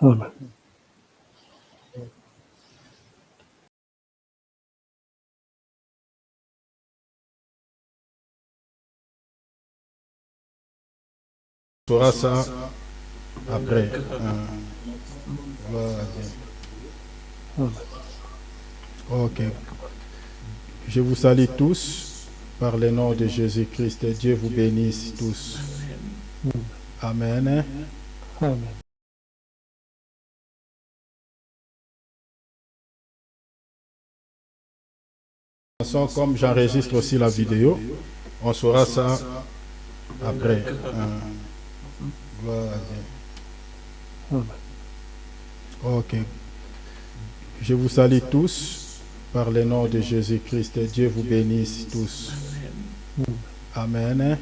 Amen. On fera ça après. Gloire à Dieu. Ok. Je vous salue tous par le nom de Jésus-Christ. Dieu vous bénisse tous. Amen. Amen. Comme j'enregistre aussi la vidéo, on saura ça après. Gloire à Dieu. Ok. Je vous salue tous par le nom de Jésus-Christ. Dieu vous bénisse tous. Amen.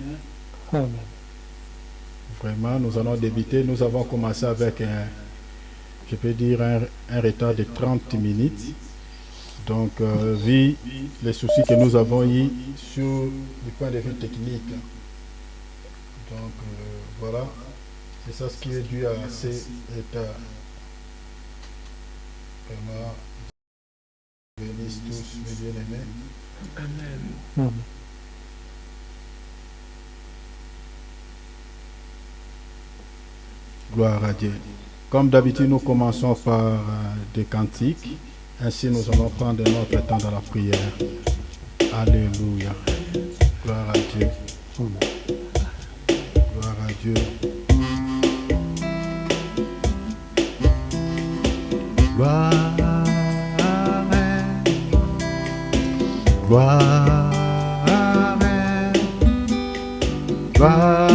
Amen. Vraiment, nous allons débuter. Nous avons commencé avec je peux dire un retard de 30 minutes. Donc, vu les soucis que nous avons eus sur du point de vue technique. Donc, voilà. C'est ça ce qui est dû à ces retards. Vraiment, bénisse tous mes bien-aimés. Amen. Amen. Gloire à Dieu. Comme d'habitude, nous commençons par des cantiques. Ainsi, nous allons prendre notre temps dans la prière. Alléluia. Gloire à Dieu. Gloire à Dieu. Gloire. Gloire. Gloire.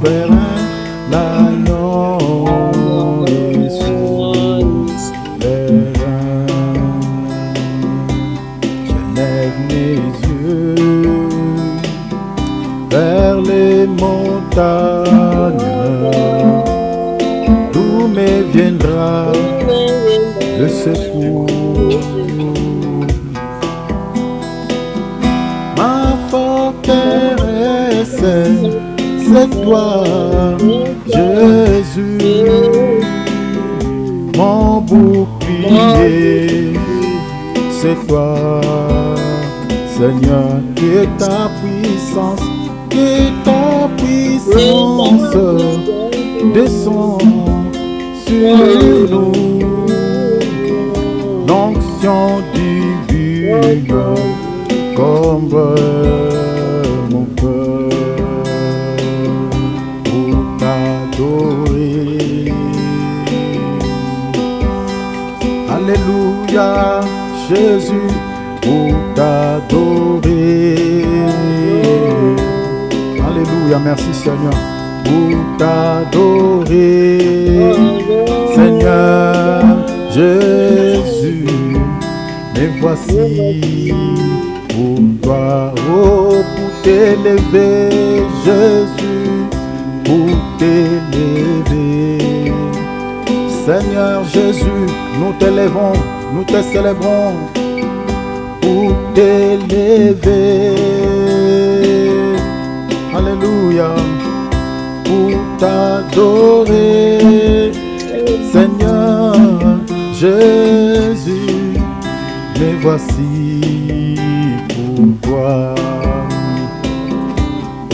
vers l'agneau et sous les reins. Je lève mes yeux vers les montagnes, d'où me viendra le secours. Ma forteresse, c'est toi, Jésus, mon bouclier, c'est toi, Seigneur, que ta puissance descend sur nous. L'onction divine comble mon cœur pour t'adorer. Alléluia, Jésus, pour t'adorer. Alléluia, merci Seigneur, pour t'adorer. Seigneur Jésus, me voici pour toi, oh, pour t'élever, Jésus, pour t'élever. Seigneur Jésus, nous t'élevons, nous te célébrons, pour t'élever. Alléluia, pour t'adorer. Seigneur Jésus, me voici pour toi.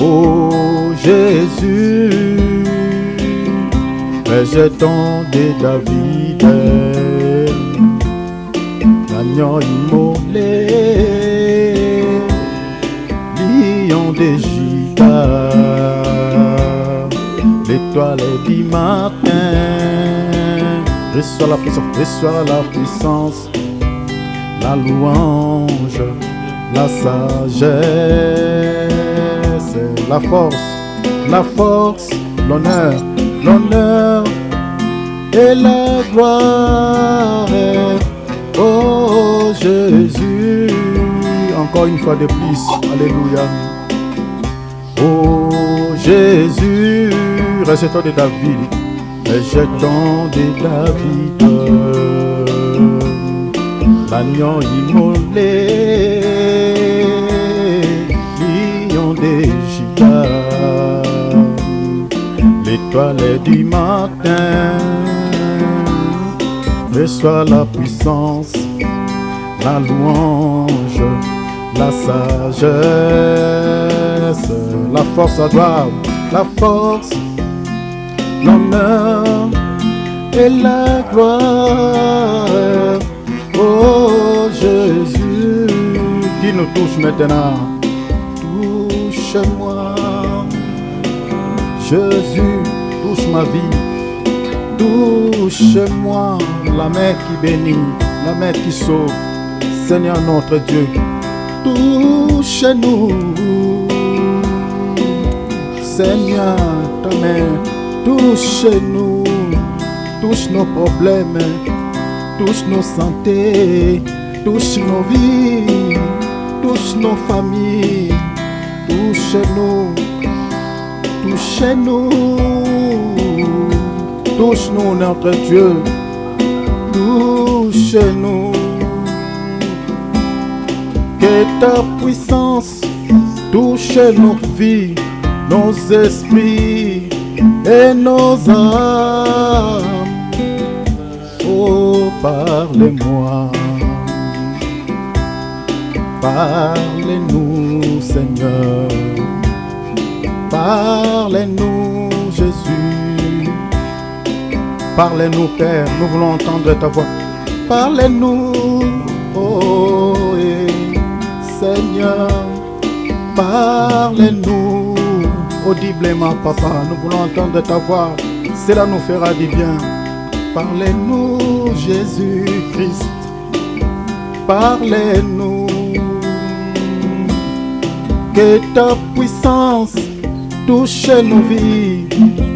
Oh Jésus, végétant de David, l'agneau immolé, lion de Juda, l'étoile du matin. Reçois la puissance, la louange, la sagesse, la force, l'honneur et la gloire. Oh Jésus, encore une fois de plus, alléluia. Oh Jésus, rejetant de David, l'agneau immolé, lion de Juda, l'étoile du matin. Reçois la puissance, la louange, la sagesse, la force, la gloire, la force, l'honneur et la gloire. Oh Jésus, qui nous touche maintenant, touche-moi. Jésus, touche ma vie, touche-moi. La main qui bénit, la main qui sauve, Seigneur notre Dieu, touche-nous. Seigneur, ta main, touche-nous, touche nos problèmes, touche nos santé, touche nos vies, touche nos familles, touche-nous, touche-nous, touche-nous notre Dieu, touche-nous. Que ta puissance touche nos vies, nos esprits et nos âmes. Oh, parlez-moi, parlez-nous Seigneur, parlez-nous Jésus, parlez-nous Père, nous voulons entendre ta voix. Parlez-nous, oh Seigneur, parlez-nous audiblement Papa, nous voulons entendre ta voix, cela nous fera du bien. Parlez-nous Jésus-Christ, parlez-nous. Que ta puissance touche nos vies,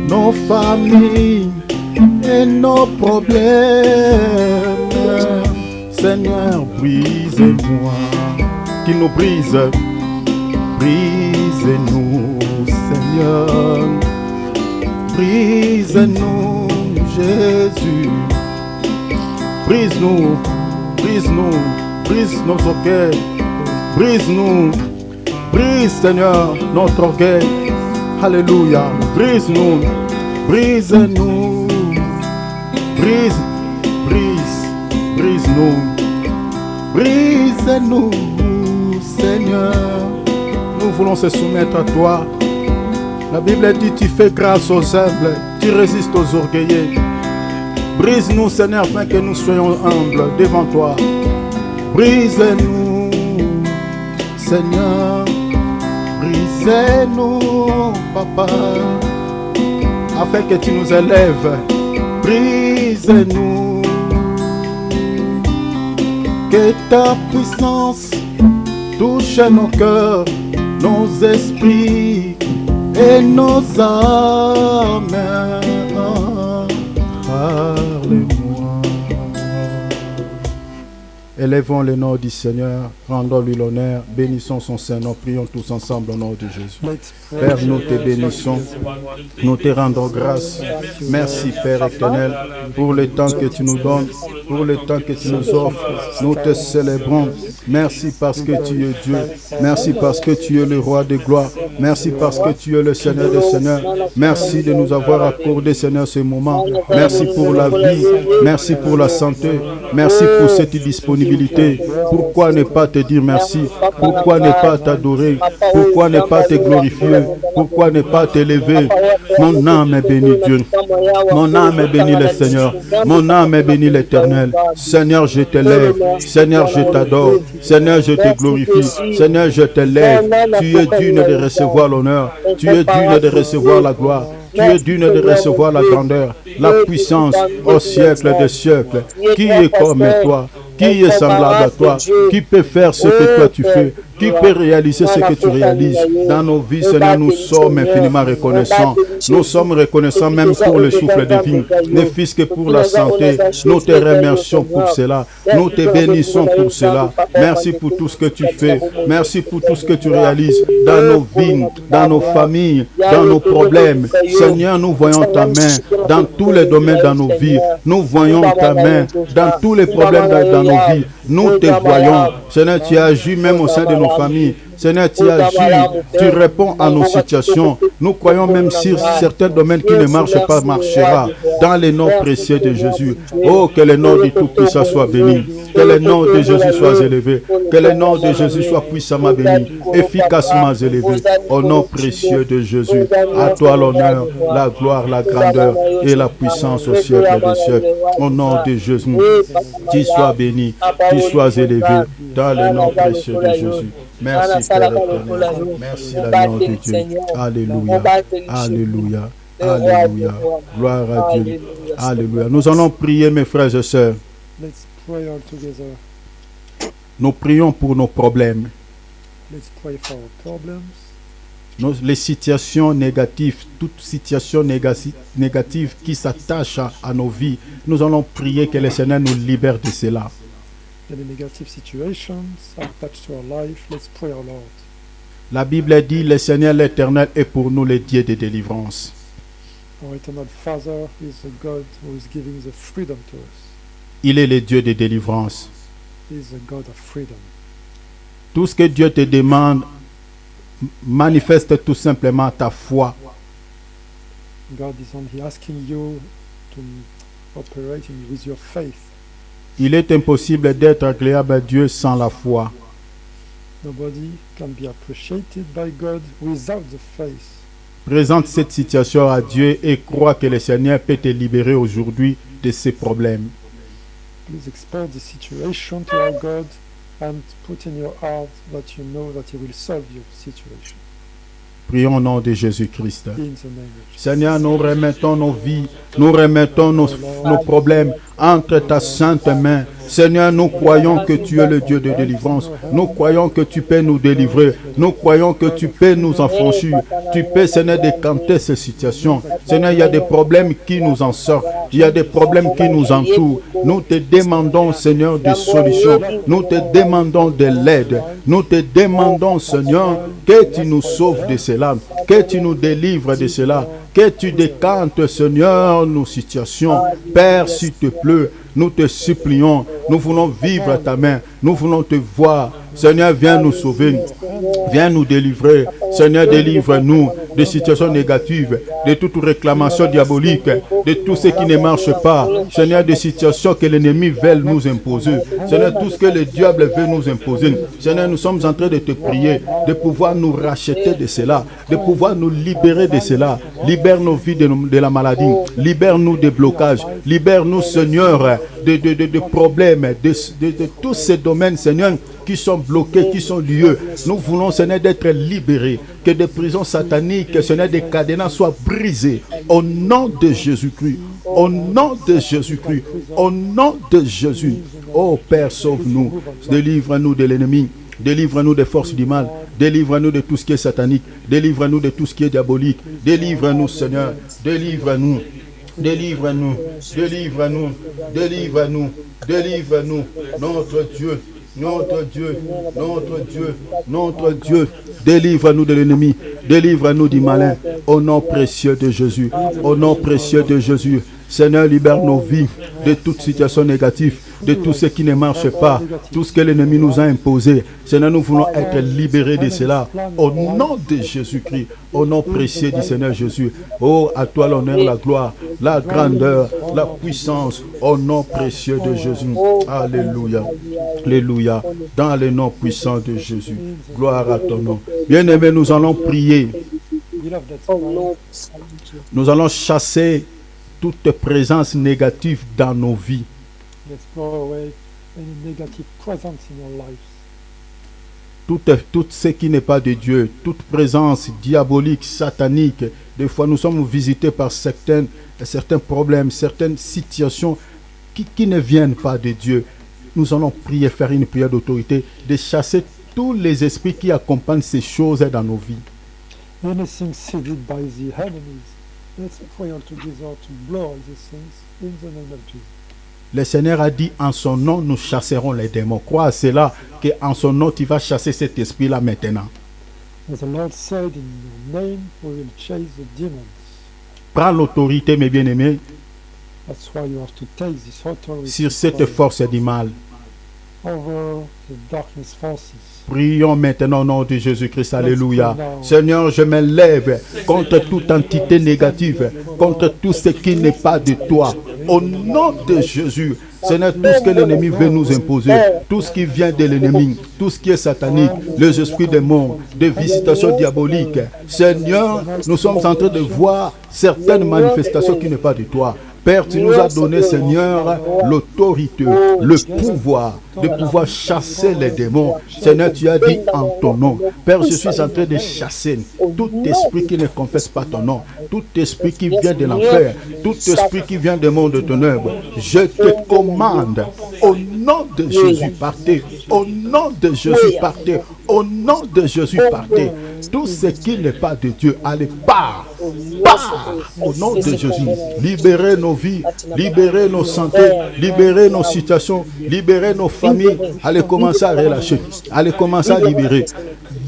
nos familles et nos problèmes. Seigneur, brise-moi, qui nous brise, brise-nous, Seigneur, brise-nous, Jésus, brise-nous, brise-nous, brise nos orgueils, brise-nous, brise, Seigneur, notre orgueil, alléluia, brise-nous, brise-nous, brise, brise, brise-nous, brise-nous, Seigneur. Nous voulons se soumettre à toi. La Bible dit, tu fais grâce aux humbles, tu résistes aux orgueilleux. Brise-nous, Seigneur, afin que nous soyons humbles devant toi. Brise-nous, Seigneur, brise-nous, Papa, afin que tu nous élèves. Brise-nous, que ta puissance touche nos cœurs, nos esprits et nos âmes. Parle-moi. Élevons le nom du Seigneur, rendons-lui l'honneur, bénissons son Saint-Nom, prions tous ensemble au nom de Jésus. Père, nous te bénissons, nous te rendons grâce. Merci Père éternel pour le temps que tu nous donnes, pour le temps que tu nous offres. Nous te célébrons. Merci parce que tu es Dieu. Merci parce que tu es le roi de gloire. Merci parce que tu es le Seigneur des Seigneurs. Merci de nous avoir accordé, Seigneur, ce moment. Merci pour la vie. Merci pour la santé. Merci pour cette disponibilité. Pourquoi ne pas te dire merci? Pourquoi ne pas t'adorer? Pourquoi ne pas te glorifier? Pourquoi ne pas t'élever? Mon âme est bénie Dieu. Mon âme est bénie le Seigneur. Mon âme est bénie l'Éternel. Seigneur, je t'élève. Seigneur, je t'adore. Seigneur, je te glorifie. Seigneur, je t'élève. Tu es digne de recevoir l'honneur. Tu es digne de recevoir la gloire. Tu es digne de recevoir la grandeur, la puissance au siècle des siècles. Qui est comme toi? Qui est semblable à toi? Qui peut faire ce que toi tu fais? Qui peut réaliser ce que tu réalises dans nos vies, Seigneur? Nous sommes infiniment reconnaissants. Nous sommes reconnaissants même pour le souffle de vie, ne fût-ce que pour la santé. Nous te remercions pour cela. Nous te bénissons pour cela. Merci pour tout ce que tu fais. Merci pour tout ce que tu réalises dans nos vies, dans nos familles, dans nos problèmes. Seigneur, nous voyons ta main dans tous les domaines dans nos vies. Nous voyons ta main dans tous les problèmes dans nos vies. Nous te voyons. Seigneur, tu as agi même au sein de nos familles. Seigneur, tu agis, tu réponds à nos situations. Nous croyons même sur certains domaines qui ne marchent pas, marchera. Dans le nom précieux de Jésus. Oh, que le nom du Tout-Puissant soit béni. Que le nom de Jésus soit élevé. Que le nom de Jésus soit puissamment béni. Efficacement élevé. Au nom précieux de Jésus. À toi l'honneur, la gloire, la grandeur et la puissance au siècle des siècles. Au nom de Jésus. Tu sois béni. Tu sois élevé. Dans le nom précieux de Jésus. Merci Père éternel. Merci l'agneau de Dieu. Alléluia. Alléluia. Alléluia. Gloire à Dieu. Alléluia. Nous allons prier, mes frères et sœurs. Let's pray all together. Nous prions pour nos problèmes. Let's pray for our problems. Les situations négatives, toute situation négative qui s'attache à nos vies, nous allons prier que le Seigneur nous libère de cela. Any negative situations attached to our life, let's pray our Lord. La Bible dit, le Seigneur l'Éternel est pour nous le Dieu de délivrance. Our eternal Father is a God who is giving the freedom to us. Il est le Dieu de délivrance. He is a God of freedom. Tout ce que Dieu te demande, manifeste tout simplement ta foi. God is only asking you to operate with your faith. Il est impossible d'être agréable à Dieu sans la foi. Nobody can be appreciated by God without the faith. Présente cette situation à Dieu et crois que le Seigneur peut te libérer aujourd'hui de ces problèmes. Please expose the situation to our God and put in your heart that you know that He will solve your situation. Prions au nom de Jésus-Christ. In the name of Jesus. Seigneur, nous remettons nos vies, nous remettons nos problèmes entre ta sainte main. Seigneur, nous croyons que tu es le Dieu de délivrance. Nous croyons que tu peux nous délivrer. Nous croyons que tu peux nous affranchir. Tu peux, Seigneur, décanter ces situations. Seigneur, il y a des problèmes qui nous en sortent. Il y a des problèmes qui nous entourent. Nous te demandons, Seigneur, des solutions. Nous te demandons de l'aide. Nous te demandons, Seigneur, que tu nous sauves de cela. Que tu nous délivres de cela. Que tu décantes, Seigneur, nos situations. Père, s'il te plaît, nous te supplions. Nous voulons vivre à ta main. Nous voulons te voir. Seigneur, viens nous sauver. Viens nous délivrer. Seigneur, délivre-nous des situations négatives, de toute réclamation diabolique, de tout ce qui ne marche pas. Seigneur, des situations que l'ennemi veut nous imposer. Seigneur, tout ce que le diable veut nous imposer. Seigneur, nous sommes en train de te prier, de pouvoir nous racheter de cela, de pouvoir nous libérer de cela. Libère nos vies de la maladie. Libère-nous des blocages. Libère-nous, Seigneur, de problèmes, de tous ces domaines, Seigneur, qui sont bloqués, qui sont liés. Nous voulons, Seigneur, d'être libérés. Que des prisons sataniques, Seigneur, des cadenas soient brisées. Au nom de Jésus-Christ. Au nom de Jésus-Christ. Au nom de Jésus. Oh Père, sauve-nous. Délivre-nous de l'ennemi. Délivre-nous des forces du mal. Délivre-nous de tout ce qui est satanique. Délivre-nous de tout ce qui est diabolique. Délivre-nous, Seigneur. Délivre-nous. Délivre-nous. Délivre-nous. Délivre-nous. Délivre-nous. Notre Dieu. Notre Dieu, notre Dieu, notre Dieu, délivre-nous de l'ennemi, délivre-nous du malin, au nom précieux de Jésus, au nom précieux de Jésus. Seigneur, libère nos vies de toute situation négative, de tout ce qui ne marche pas, tout ce que l'ennemi nous a imposé. Seigneur, nous voulons être libérés de cela, au nom de Jésus-Christ, au nom précieux du Seigneur Jésus. Oh, à toi l'honneur, la gloire, la grandeur, la puissance, au nom précieux de Jésus. Alléluia, alléluia, dans le nom puissant de Jésus. Gloire à ton nom. Bien-aimés, nous allons prier. Nous allons chasser toute présence négative dans nos vies. Tout ce qui n'est pas de Dieu, toute présence diabolique, satanique. Des fois, nous sommes visités par certains problèmes, certaines situations qui ne viennent pas de Dieu. Nous allons prier, faire une prière d'autorité, de chasser tous les esprits qui accompagnent ces choses dans nos vies. Anything seeded by the enemies, let's pray all together to blow all these things in the name of Jesus. Le Seigneur a dit, en son nom, nous chasserons les démons. Crois à cela, qu'en son nom, tu vas chasser cet esprit-là maintenant. As the Lord said, in your name, we will chase the demons. Prends l'autorité, mes bien-aimés, That's why you have to take this authority sur cette force du mal. over the darkness forces. Prions maintenant au nom de Jésus-Christ. Alléluia. Seigneur, je me lève contre toute entité négative, contre tout ce qui n'est pas de toi. Au nom de Jésus. Seigneur, tout ce que l'ennemi veut nous imposer, tout ce qui vient de l'ennemi, tout ce qui est satanique, les esprits des morts, des visitations diaboliques. Seigneur, nous sommes en train de voir certaines manifestations qui ne sont pas de toi. Père, tu nous as donné, Seigneur, l'autorité, le pouvoir de pouvoir chasser les démons. Seigneur, tu as dit en ton nom. Père, je suis en train de chasser tout esprit qui ne confesse pas ton nom, tout esprit qui vient de l'enfer, tout esprit qui vient du monde de ténèbres. Je te commande, au nom de Jésus, partez. Au nom de Jésus, partez. Au nom de Jésus, partez. Tout ce qui n'est pas de Dieu, allez, part. Part. Au nom de Jésus, libérez nos vies, libérez nos santé, libérez nos situations, libérez nos familles. Allez commencer à relâcher. Allez commencer à libérer.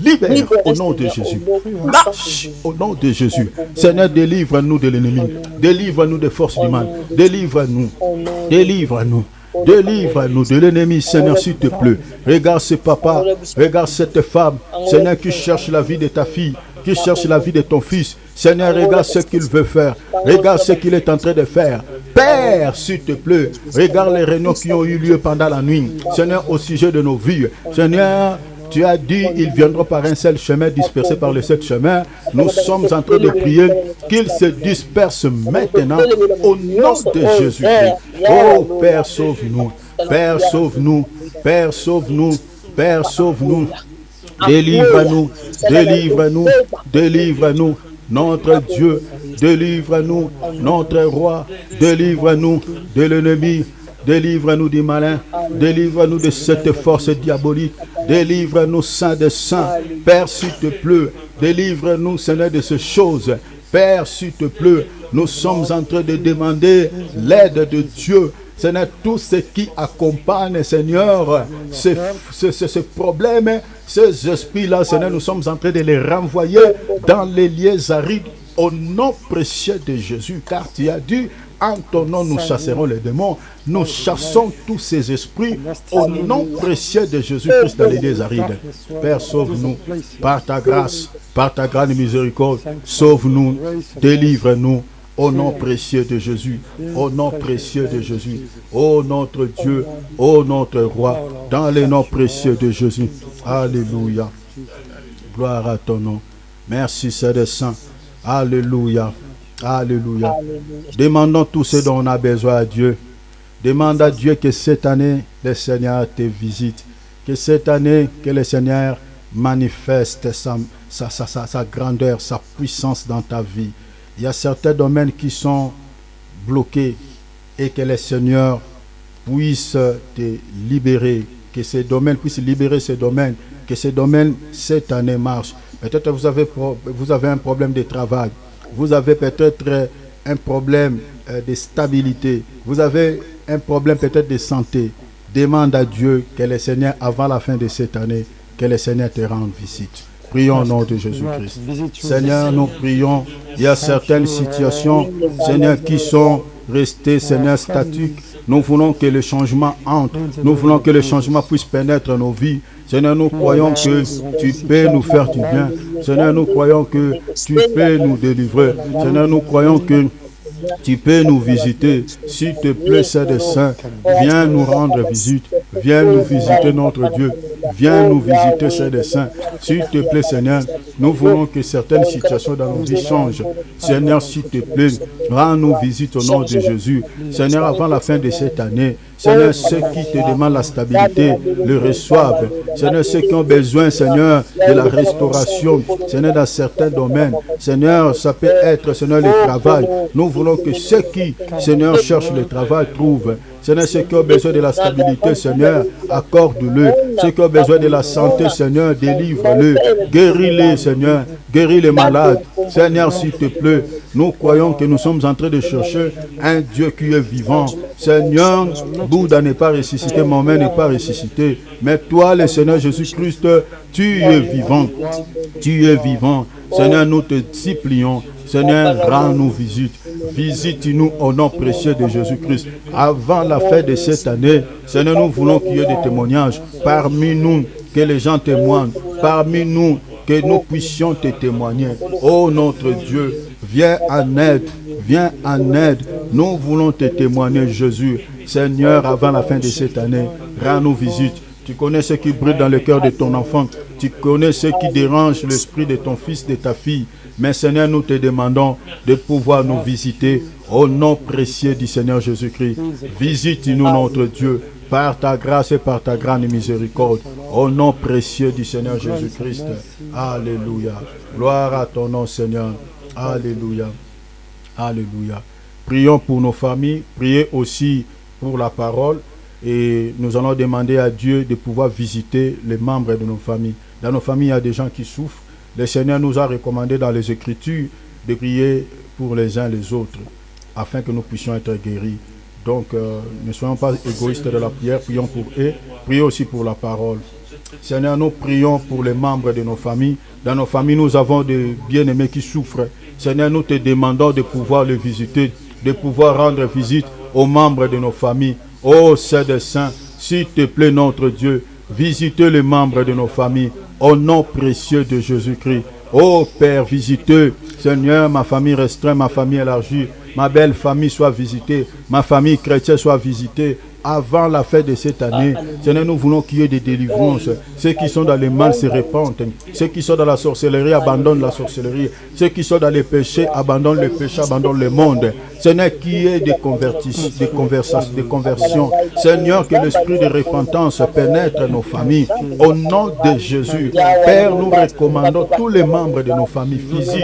Libère au nom de Jésus. Lâche au nom de Jésus. Seigneur, délivre-nous de l'ennemi. Délivre-nous des forces du mal. Délivre-nous. Délivre-nous. Délivre-nous de l'ennemi, Seigneur, s'il te plaît. Regarde ce papa, regarde cette femme, Seigneur, qui cherche la vie de ta fille, qui cherche la vie de ton fils. Seigneur, regarde ce qu'il veut faire. Regarde ce qu'il est en train de faire. Père, s'il te plaît, regarde les réunions qui ont eu lieu pendant la nuit. Seigneur, au sujet de nos vies. Seigneur, tu as dit, ils viendront par un seul chemin, dispersés par les 7 chemins. Nous sommes en train de prier qu'ils se dispersent maintenant au nom de Jésus-Christ. Oh Père, sauve-nous. Père, sauve-nous. Père, sauve-nous. Père, sauve-nous. Délivre-nous. Délivre-nous. Délivre-nous. Notre Dieu, délivre-nous. Notre roi, délivre-nous de l'ennemi. Délivre-nous du malin. Délivre-nous de cette force diabolique. Délivre-nous, Saint des Saints. Père, s'il te plaît, délivre-nous, Seigneur, de ces choses. Père, s'il te plaît, nous sommes en train de demander l'aide de Dieu. Seigneur, tout ce qui accompagne, Seigneur, ce problème, ces esprits-là, Seigneur, nous sommes en train de les renvoyer dans les lieux arides au nom précieux de Jésus. Car tu as dit, en ton nom, nous chasserons les démons. Nous chassons tous ces esprits au nom précieux de Jésus-Christ dans les lieux arides. Père, sauve-nous par ta grâce et miséricorde. Sauve-nous, délivre-nous. Au nom précieux de Jésus, au nom précieux de Jésus, ô notre Dieu, ô notre Roi, dans les noms précieux de Jésus. Alléluia. Gloire à ton nom. Merci, Seigneur Saint. Alléluia. Alléluia. Demandons tout ce dont on a besoin à Dieu. Demande à Dieu que cette année, le Seigneur te visite. Que cette année, que le Seigneur manifeste sa grandeur, sa puissance dans ta vie. Il y a certains domaines qui sont bloqués et que le Seigneur puisse te libérer, que ces domaines puissent libérer ces domaines, que ces domaines cette année marchent. Peut-être vous avez un problème de travail, vous avez peut-être un problème de stabilité, vous avez un problème peut-être de santé. Demande à Dieu que le Seigneur, avant la fin de cette année, que le Seigneur te rende visite. Prions au nom de Jésus-Christ. Seigneur, nous prions. Il y a certaines situations, Seigneur, qui sont restées, Seigneur, statiques. Nous voulons que le changement entre. Nous voulons que le changement puisse pénétrer nos vies. Seigneur, nous croyons que tu peux nous faire du bien. Seigneur, nous croyons que tu peux nous délivrer. Seigneur, nous croyons que tu peux nous visiter. S'il te plaît, Seigneur des Saints, viens nous rendre visite. Viens nous visiter, notre Dieu. Viens nous visiter, Seigneur des Saints. S'il te plaît, Seigneur, nous voulons que certaines situations dans nos vies changent. Seigneur, s'il te plaît, rends-nous visite au nom de Jésus. Seigneur, avant la fin de cette année, Seigneur, ceux qui te demandent la stabilité le reçoivent. Seigneur, ceux qui ont besoin, Seigneur, de la restauration, Seigneur, dans certains domaines. Seigneur, ça peut être, Seigneur, le travail. Nous voulons que ceux qui, Seigneur, cherchent le travail trouvent. Seigneur, ceux qui ont besoin de la stabilité, Seigneur, accorde-le. Ceux qui ont besoin de la santé, Seigneur, délivre-le. Guéris-les, Seigneur. Guéris les malades. Seigneur, s'il te plaît, nous croyons que nous sommes en train de chercher un Dieu qui est vivant. Seigneur, Bouddha n'est pas ressuscité, Mohamed n'est pas ressuscité. Mais toi, le Seigneur Jésus-Christ, tu es vivant. Tu es vivant. Seigneur, nous te supplions. Seigneur, rends-nous visite. Visite-nous au nom précieux de Jésus-Christ. Avant la fin de cette année, Seigneur, nous voulons qu'il y ait des témoignages. Parmi nous, que les gens témoignent. Parmi nous, que nous puissions te témoigner. Oh notre Dieu, viens en aide. Viens en aide. Nous voulons te témoigner, Jésus. Seigneur, avant la fin de cette année, rends-nous visite. Tu connais ce qui brûle dans le cœur de ton enfant. Tu connais ce qui dérange l'esprit de ton fils, de ta fille. Mais Seigneur, nous te demandons de pouvoir nous visiter au nom précieux du Seigneur Jésus-Christ. Visite-nous, notre Dieu, par ta grâce et par ta grande miséricorde. Au nom précieux du Seigneur Jésus-Christ. Alléluia. Gloire à ton nom, Seigneur. Alléluia. Alléluia. Prions pour nos familles. Priez aussi pour la parole. Et nous allons demander à Dieu de pouvoir visiter les membres de nos familles. Dans nos familles, il y a des gens qui souffrent. Le Seigneur nous a recommandé dans les Écritures de prier pour les uns les autres, afin que nous puissions être guéris. Donc, ne soyons pas égoïstes de la prière, prions pour eux, prions aussi pour la parole. Seigneur, nous prions pour les membres de nos familles. Dans nos familles, nous avons des bien-aimés qui souffrent. Seigneur, nous te demandons de pouvoir les visiter, de pouvoir rendre visite aux membres de nos familles. Ô Seigneur des Saints, s'il te plaît, notre Dieu, visitez les membres de nos familles au nom précieux de Jésus-Christ. Ô Père, visitez, Seigneur, ma famille restreinte, ma famille élargie, ma belle famille soit visitée, ma famille chrétienne soit visitée. Avant la fin de cette année, Seigneur, nous voulons qu'il y ait des délivrances. Ceux qui sont dans les mal se répandent. Ceux qui sont dans la sorcellerie abandonnent la sorcellerie. Ceux qui sont dans les péchés abandonnent le péché, abandonnent le monde. Seigneur, qui est des conversions. Seigneur, que l'esprit de repentance pénètre nos familles. Au nom de Jésus, Père, nous recommandons tous les membres de nos familles physiques,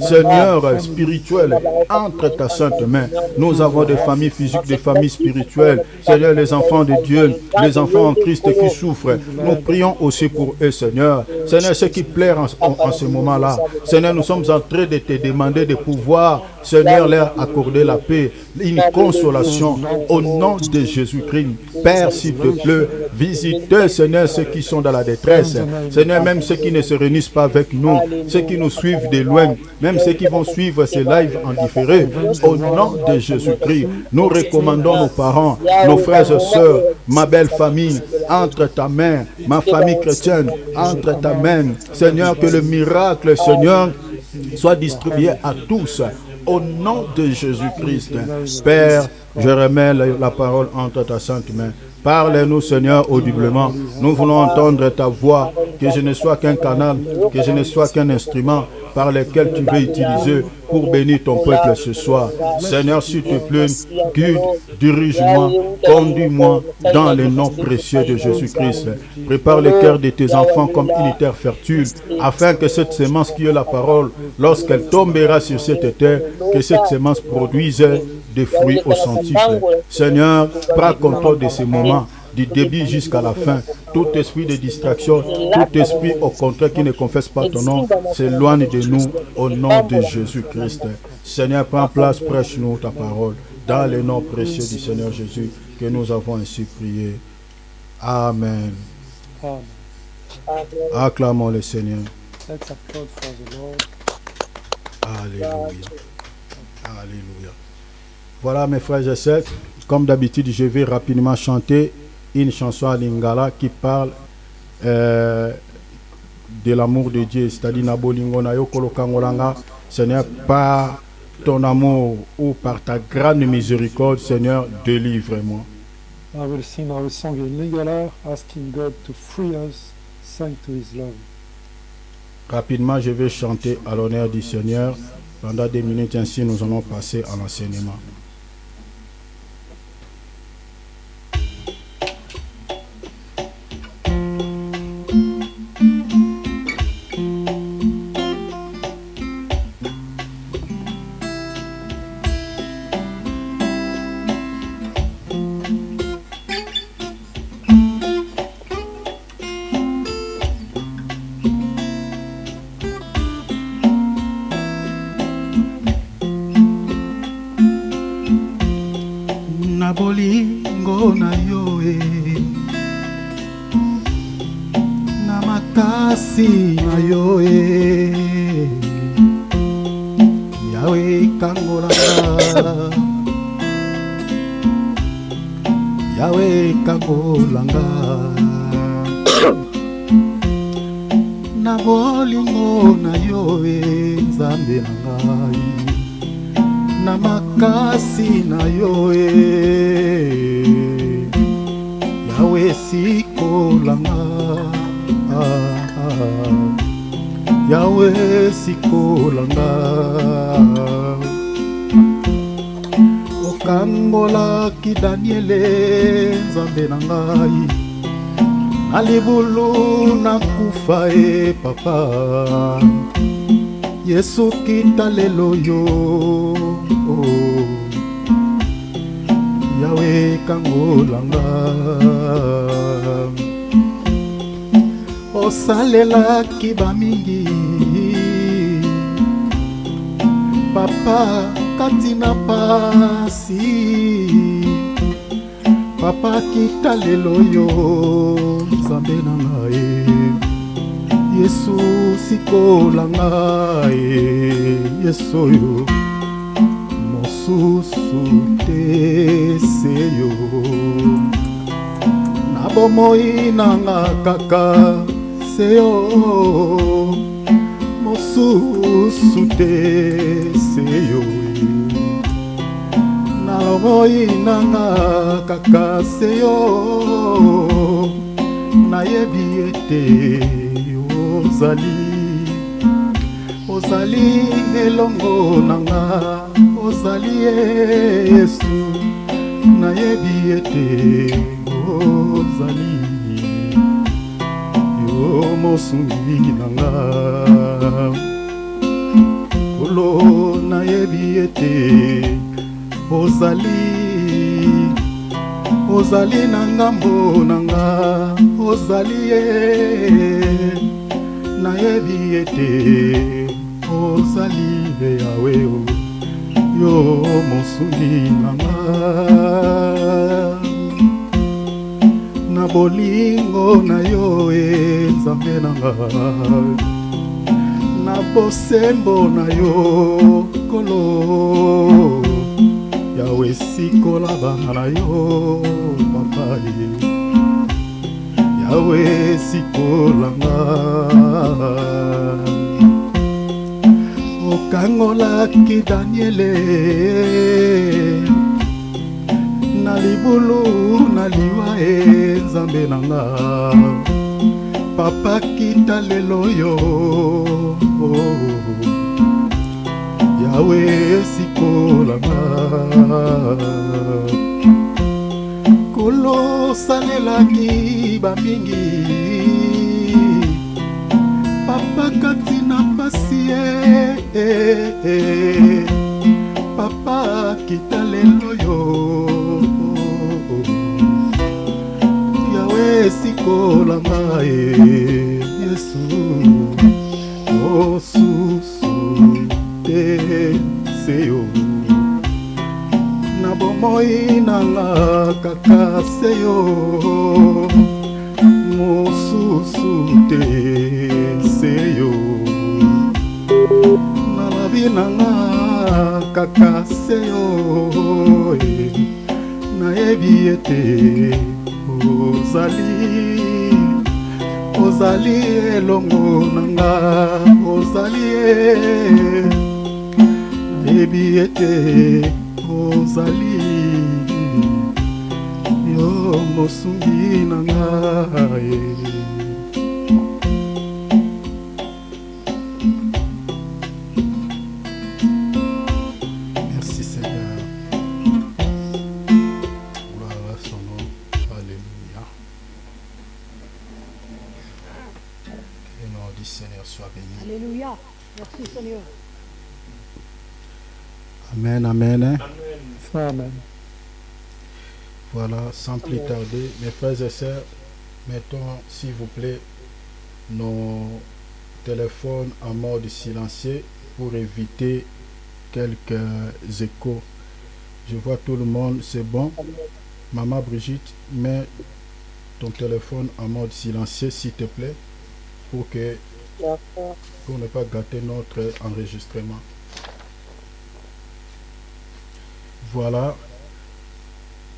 Seigneur, spirituelles, entre ta sainte main. Nous avons des familles physiques, des familles spirituelles. Seigneur, les enfants de Dieu, les enfants en Christ qui souffrent, nous prions aussi pour eux, Seigneur. Seigneur, ceux qui pleurent en ce moment-là, Seigneur, nous sommes en train de te demander de pouvoir, Seigneur, leur accorder la paix, une consolation au nom de Jésus-Christ. Père, s'il te plaît, visite, Seigneur, ceux qui sont dans la détresse. Seigneur, même ceux qui ne se réunissent pas avec nous, ceux qui nous suivent de loin, même ceux qui vont suivre ces lives en différé. Au nom de Jésus-Christ, nous recommandons nos parents, nos frères et sœurs, ma belle famille, entre ta main, ma famille chrétienne, entre ta main. Seigneur, que le miracle, Seigneur, soit distribué à tous. Au nom de Jésus-Christ, Père, je remets la parole entre ta sainte main. Parle-nous, Seigneur, audiblement. Nous voulons entendre ta voix, que je ne sois qu'un canal, que je ne sois qu'un instrument par lequel tu veux utiliser pour bénir ton peuple ce soir. Seigneur, s'il te plaît, guide, dirige-moi, conduis-moi dans le nom précieux de Jésus-Christ. Prépare le cœur de tes enfants comme une terre fertile, afin que cette semence qui est la parole, lorsqu'elle tombera sur cette terre, que cette semence produise des fruits au centuple. Seigneur, prends contrôle de ces moments, du début jusqu'à la fin. Tout esprit de distraction, tout esprit au contraire qui ne confesse pas ton nom, s'éloigne de nous au nom de Jésus-Christ. Seigneur, prends place, prêche-nous ta parole. Dans le nom précieux du Seigneur Jésus, que nous avons ainsi prié. Amen. Acclamons le Seigneur. Let's applaud for the Lord. Alléluia. Alléluia. Voilà mes frères et sœurs, comme d'habitude je vais rapidement chanter une chanson à Lingala qui parle de l'amour de Dieu, c'est-à-dire Nabolingo na yo kolokangolanga, Seigneur, par ton amour ou par ta grande miséricorde, Seigneur, délivre-moi. I will sing our song in Lingala, asking God to free us, thanks to His love. Rapidement, je vais chanter à l'honneur du Seigneur. Pendant 2 minutes, ainsi nous allons passer à l'enseignement. Bolingo na yo na makasi na yo Yawe kangolanga Yawe kangolanga na bolingo na yo Nzambe na ngai na makasi na yo Yawe sikolanga Yawe sikolanga okangola ki Daniele Nzambe na ngai na libulu na kufa papa Yesu kita lelo yo Yawe kangolanga osalela kiba mingi papa katina pasi papa kita lelo yo Nzambe na ngai Yesu sikolanga Yesu yo mosusu te seyo na bomoi nanga kaka seyo mosusu te seyo na bomoi nanga kaka seyo na yebi ete ozali ozali elongo nanga, ozali Yesu, nayebi ete ozali yo mosungi nanga. Kolo nayebi ete ozali na ngambo nanga, ozali nayebi ete ozali Yawe yo mosungi nanga. Na bolingo na yo Nzambe nanga, na bosembo na yo Nkolo, Yawe sikola bana na yo papa, Yawe sikola nga. Okangolaki Daniele na libulu na liwa Nzambe nanga, papa kita lelo yo Yawe sikola nga. Kolo salelaki bamingi, papa katina pasi papa kita lelo yo Yawe sikola nga Yesu osusu te seyo na bomoi nanga kaka seyo mosusu te seyo na labi nanga kaka seyo nayebi ete ozali elongo nanga, ozali nayebi ete ozali yo mosungi nanga. Merci Seigneur. Gloire à son nom. Alléluia. Que le nom du Seigneur soit béni. Alléluia. Merci Seigneur. Amen, amen. Amen. Voilà, sans plus tarder, mes frères et sœurs, mettons s'il vous plaît nos téléphones en mode silencieux pour éviter quelques échos. Je vois tout le monde, c'est bon. Maman Brigitte, mets ton téléphone en mode silencieux s'il te plaît pour ne pas gâter notre enregistrement. Voilà.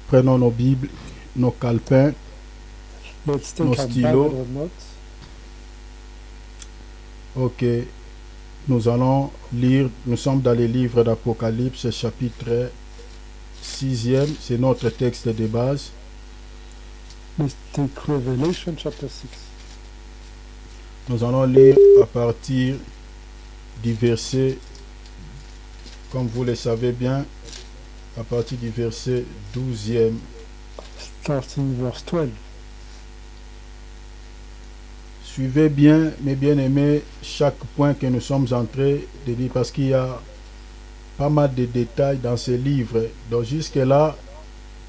Prenons nos Bibles, nos calepins, Let's take nos our stylos. Bible notes. Ok. Nous allons lire, nous sommes dans les livres d'Apocalypse, chapitre 6e, c'est notre texte de base. Let's take Revelation chapter 6. Nous allons lire à partir du verset, comme vous le savez bien, à partir du verset 12e. Starting verse 12. Suivez bien, mes bien-aimés, chaque point que nous sommes en train de lire, parce qu'il y a pas mal de détails dans ce livre. Donc jusque-là,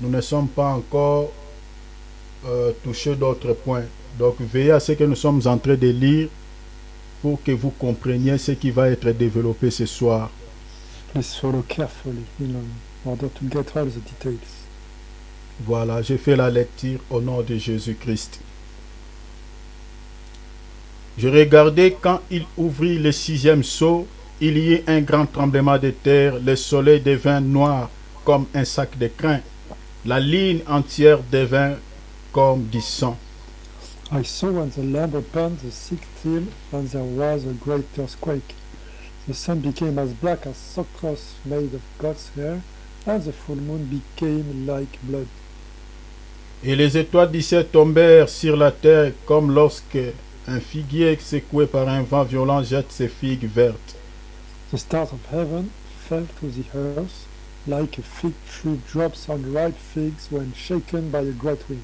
nous ne sommes pas encore touchés d'autres points. Donc veillez à ce que nous sommes en train de lire pour que vous compreniez ce qui va être développé ce soir. Please follow carefully in order to get all the details. Voilà, j'ai fait la lecture au nom de Jésus-Christ. Je regardais quand il ouvrit le 6e sceau, il y eut un grand tremblement de terre, le soleil devint noir comme un sac de crin, la ligne entière devint comme du sang. I saw when the Lamb opened the sixth seal, and there was a great earthquake. The sun became as black as sackcloth made of God's hair, and the full moon became like blood. Et les étoiles du ciel tombèrent sur la terre comme lorsque un figuier secoué par un vent violent jette ses figues vertes. The stars of heaven fell to the earth like a fig tree drops on ripe figs when shaken by a great wind.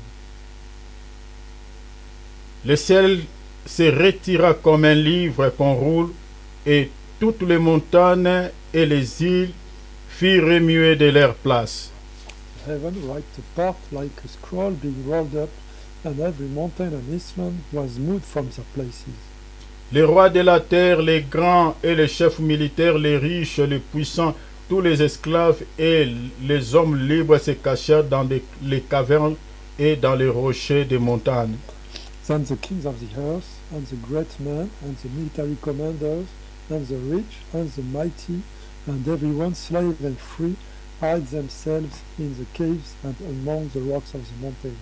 Le ciel se retira comme un livre qu'on roule, et toutes les montagnes et les îles firent remuer de leur place. Heaven wiped apart like a scroll being rolled up, and every mountain and island was moved from their places. Les rois de la terre, les grands et les chefs militaires, les riches, les puissants, tous les esclaves et les hommes libres se cachèrent dans les cavernes et dans les rochers des montagnes. Then the kings of the earth, and the great men, and the military commanders, and the rich, and the mighty, and everyone slave and free, hide themselves in the caves and among the rocks of the mountains.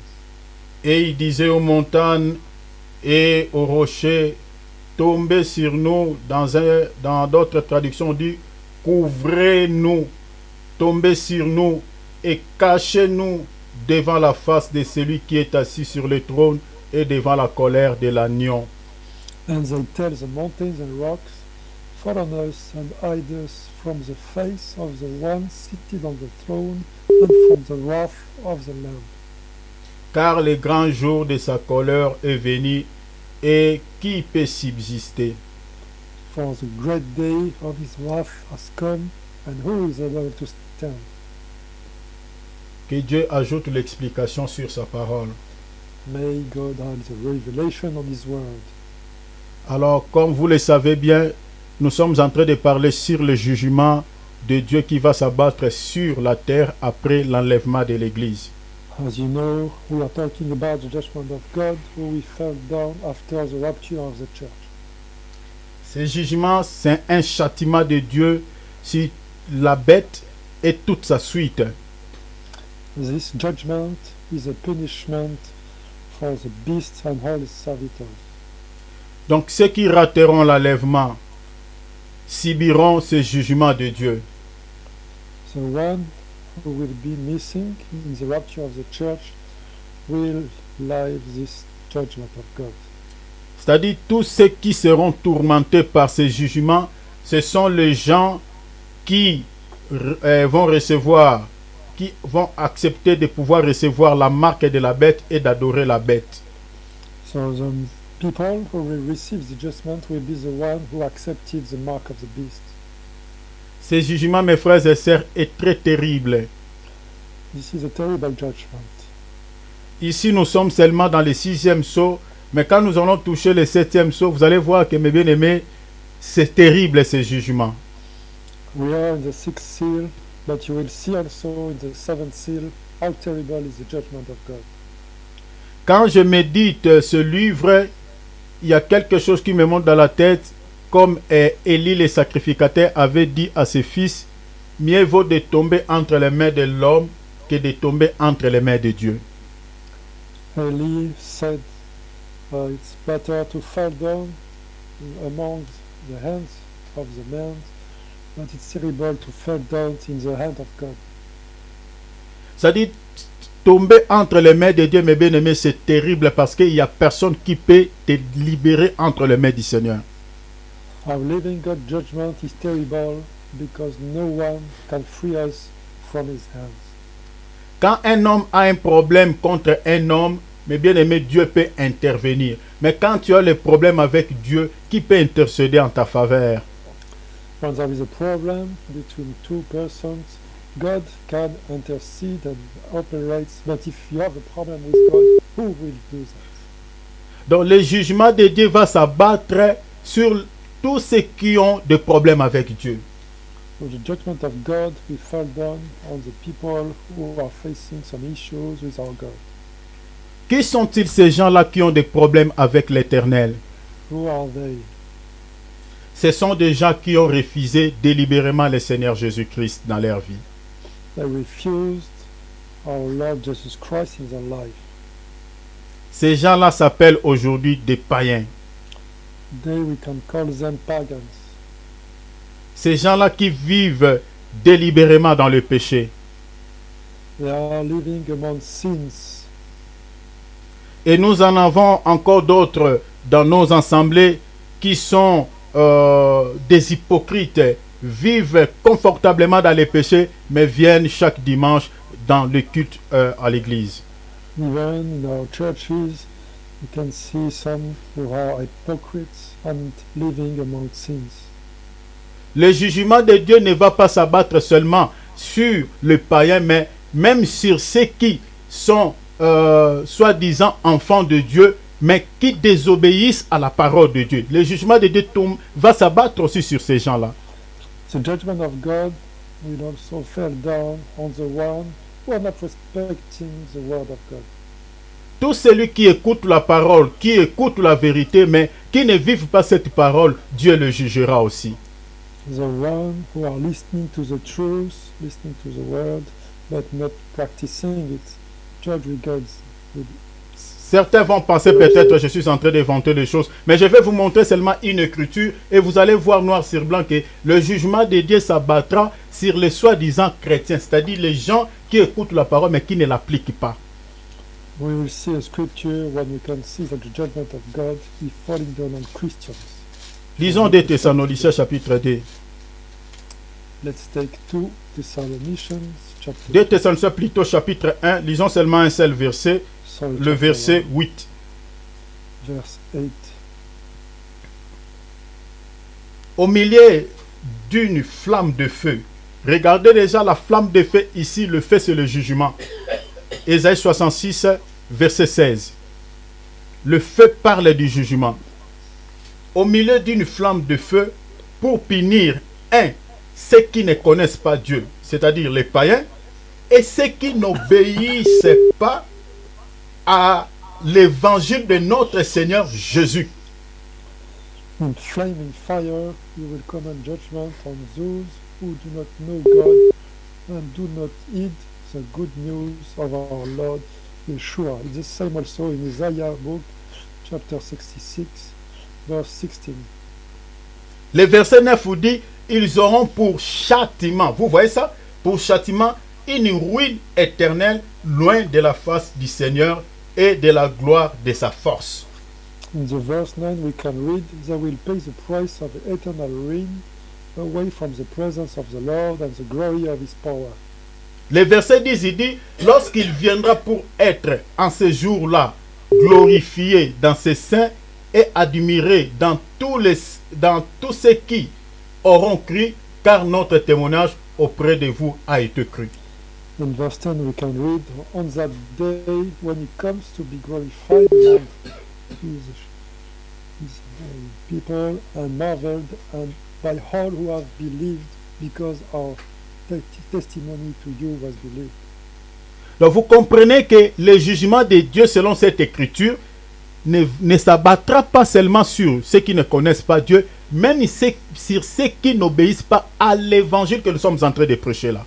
Et il disait aux montagnes et aux rochers, tombez sur nous. Dans d'autres traductions, on dit, couvrez-nous, tombez sur nous et cachez-nous devant la face de celui qui est assis sur le trône et devant la colère de l'agneau. And they tell the mountains and rocks, fall on us and hide us from the face of the one seated on the throne and from the wrath of the Lamb. Car le grand jour de sa colère est venu, et qui peut subsister? For the great day of his wrath has come, and who is able to stand? Que Dieu ajoute l'explication sur sa parole. May God add the revelation on his word. Alors, comme vous le savez bien, nous sommes en train de parler sur le jugement de Dieu qui va s'abattre sur la terre après l'enlèvement de l'Église. As you know, we are talking about the judgment of God who we fell down after the rapture of the church. Ce jugement, c'est un châtiment de Dieu sur la bête et toute sa suite. This judgment is a punishment for the beast and all his servitors. Donc ceux qui rateront l'enlèvement subiront ce jugement de Dieu. The one who will be missing in the rapture of the church will live this judgment of God. C'est-à-dire tous ceux qui seront tourmentés par ce jugement, ce sont les gens qui vont recevoir, qui vont accepter de pouvoir recevoir la marque de la bête et d'adorer la bête. So the people who will receive the judgment will be the one who accepted the mark of the beast. Ce jugement, mes frères et sœurs, est très terrible. This is a terrible judgment. Ici, nous sommes seulement dans le 6e sceau, mais quand nous allons toucher le 7e sceau, vous allez voir que, mes bien-aimés, c'est terrible ce jugement. We are in the 6th seal, but you will see also in the 7th seal how terrible is the judgment of God. Quand je médite ce livre, il y a quelque chose qui me monte dans la tête, comme Élie le sacrificateur avait dit à ses fils, mieux vaut de tomber entre les mains de l'homme que de tomber entre les mains de Dieu. Eli said, it's better to fall down among the hands of the man, but it's terrible to fall down in the hand of God. C'est-à-dire, tomber entre les mains de Dieu, mes bien-aimés, c'est terrible parce qu'il n'y a personne qui peut te libérer entre les mains du Seigneur. Our living God judgment is terrible because no one can free us from his hands. Quand un homme a un problème contre un homme, mes bien-aimés, Dieu peut intervenir. Mais quand tu as le problème avec Dieu, qui peut intercéder en ta faveur? When there is a problem between two persons, God can intercede and operate, but if you have a problem with God, who will do that? Donc le jugement de Dieu va s'abattre sur tous ceux qui ont des problèmes avec Dieu. With the judgment of God, we fall down on the people who are facing some issues with our God. Qui sont-ils ces gens-là qui ont des problèmes avec l'Éternel? Who are they? Ce sont des gens qui ont refusé délibérément le Seigneur Jésus-Christ dans leur vie. They refused our Lord Jesus Christ in their life. Ces gens-là s'appellent aujourd'hui des païens. They we can call them pagans. Ces gens-là qui vivent délibérément dans le péché. They are living among sins. Et nous en avons encore d'autres dans nos assemblées qui sont des hypocrites vivent confortablement dans les péchés, mais viennent chaque dimanche dans le culte à l'église. Even in our churches, you can see some who are hypocrites and living among sins. Le jugement de Dieu ne va pas s'abattre seulement sur le païen, mais même sur ceux qui sont soi-disant enfants de Dieu, mais qui désobéissent à la parole de Dieu. Le jugement de Dieu va s'abattre aussi sur ces gens-là. The judgment of God will also fall down on the one who are not respecting the word of God. Tout celui qui écoute la parole, qui écoute la vérité, mais qui ne vive pas cette parole, Dieu le jugera aussi. The one who are listening to the truth, listening to the word, but not practicing it, judge regards with. Certains vont penser peut-être que je suis en train d'inventer des choses, mais je vais vous montrer seulement une écriture et vous allez voir noir sur blanc que le jugement de Dieu s'abattra sur les soi-disant chrétiens, c'est-à-dire les gens qui écoutent la parole mais qui ne l'appliquent pas. We will see a scripture when we can see that the judgment of God is falling down on Christians. Lisons 2 Thessaloniciens chapitre 2. Let's take 2 Thessalonians chapter 2 Thessaloniciens plutôt chapitre 1, lisons seulement un seul verset, sorry, le chapter verset 1, 8. verse 8. Au milieu d'une flamme de feu. Regardez déjà la flamme de feu ici, le feu c'est le jugement. Ésaïe 66, verset 16. Le feu parle du jugement. Au milieu d'une flamme de feu, pour punir, ceux qui ne connaissent pas Dieu, c'est-à-dire les païens, et ceux qui n'obéissent pas à l'évangile de notre Seigneur Jésus. In flaming fire, you will come in judgment on those who do not know God and do not heed the good news of our Lord Yeshua. It's the same also in Isaiah book, chapter 66, verse 16. Le verset 9 vous dit, ils auront pour châtiment, vous voyez ça? Pour châtiment, une ruine éternelle, loin de la face du Seigneur et de la gloire de sa force. In the verse 9 we can read, they will pay the price of the eternal ruin, away from the presence of the Lord and the glory of his power. Le verset 10, il dit, lorsqu'il viendra pour être en ce jour-là glorifié dans ses saints et admiré dans tous ceux qui auront cru, car notre témoignage auprès de vous a été cru. In verse 10 we can read, on that day when he comes to be glorified among his people and marveled and by all who have believed, because our testimony to you was believed. Donc vous comprenez que le jugement de Dieu selon cette écriture ne s'abattra pas seulement sur ceux qui ne connaissent pas Dieu, même sur ceux qui n'obéissent pas à l'évangile que nous sommes en train de prêcher là.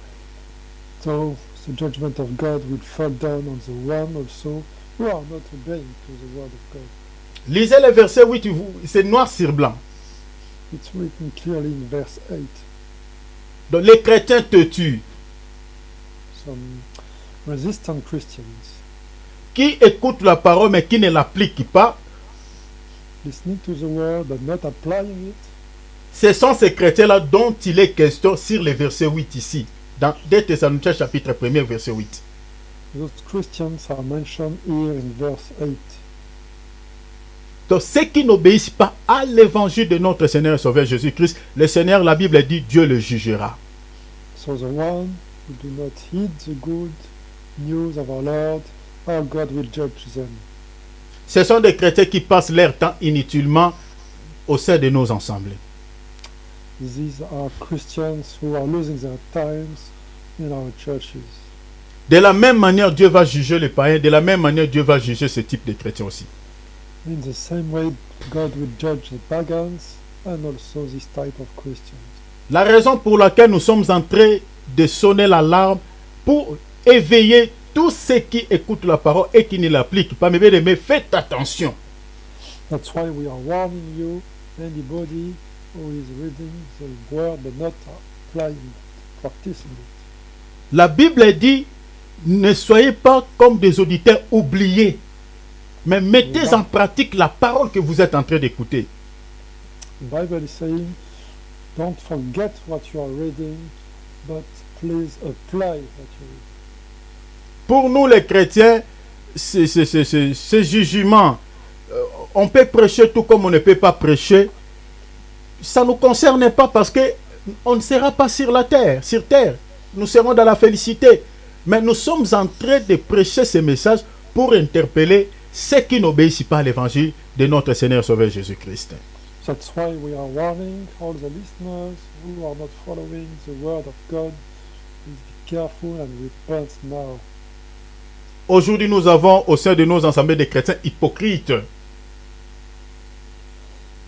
So the judgment of God will fall down on the one also who are not obeying to the word of God. Lisez le verset 8, c'est noir sur blanc. It's written clearly in verse 8. Donc les chrétiens te tuent. Some resistant Christians Qui écoutent la parole mais qui ne l'appliquent pas, listening to the word but not applying it. ce sont ces chrétiens-là dont il est question sur le verset 8 ici, dans 2 Thessaloniciens chapitre 1, verset 8. Those Christians are mentioned here in verse 8. Donc ceux qui n'obéissent pas à l'évangile de notre Seigneur et Sauveur Jésus-Christ, le Seigneur, la Bible dit, Dieu le jugera. So the one who do not heed the good news of our Lord, our God will judge them. Ce sont des chrétiens qui passent leur temps inutilement au sein de nos assemblées. These are Christians who are losing their times in our churches. De la même manière, Dieu va juger les païens, de la même manière, Dieu va juger ce type de chrétiens aussi. In the same way, God will judge the pagans and also this type of Christians. La raison pour laquelle nous sommes en train de sonner l'alarme pour éveiller tous ceux qui écoutent la parole et qui ne l'appliquent pas. Mes bien-aimés, faites attention. That's why we are warning you, anybody who is reading the word but not applying it, practicing it. La Bible dit, ne soyez pas comme des auditeurs oubliés, mais mettez en pratique la parole que vous êtes en train d'écouter. The Bible is saying, Don't forget what you are reading, but please apply what you read. Pour nous les chrétiens, ce jugement, on peut prêcher tout comme on ne peut pas prêcher. Ça ne nous concerne pas parce que on ne sera pas sur terre. Nous serons dans la félicité. Mais nous sommes en train de prêcher ce message pour interpeller ceux qui n'obéissent pas à l'évangile de notre Seigneur Sauveur Jésus-Christ. That's why we are warning all the listeners who are not following the word of God. Please be careful and repent now. Aujourd'hui, nous avons au sein de nos assemblées des chrétiens hypocrites.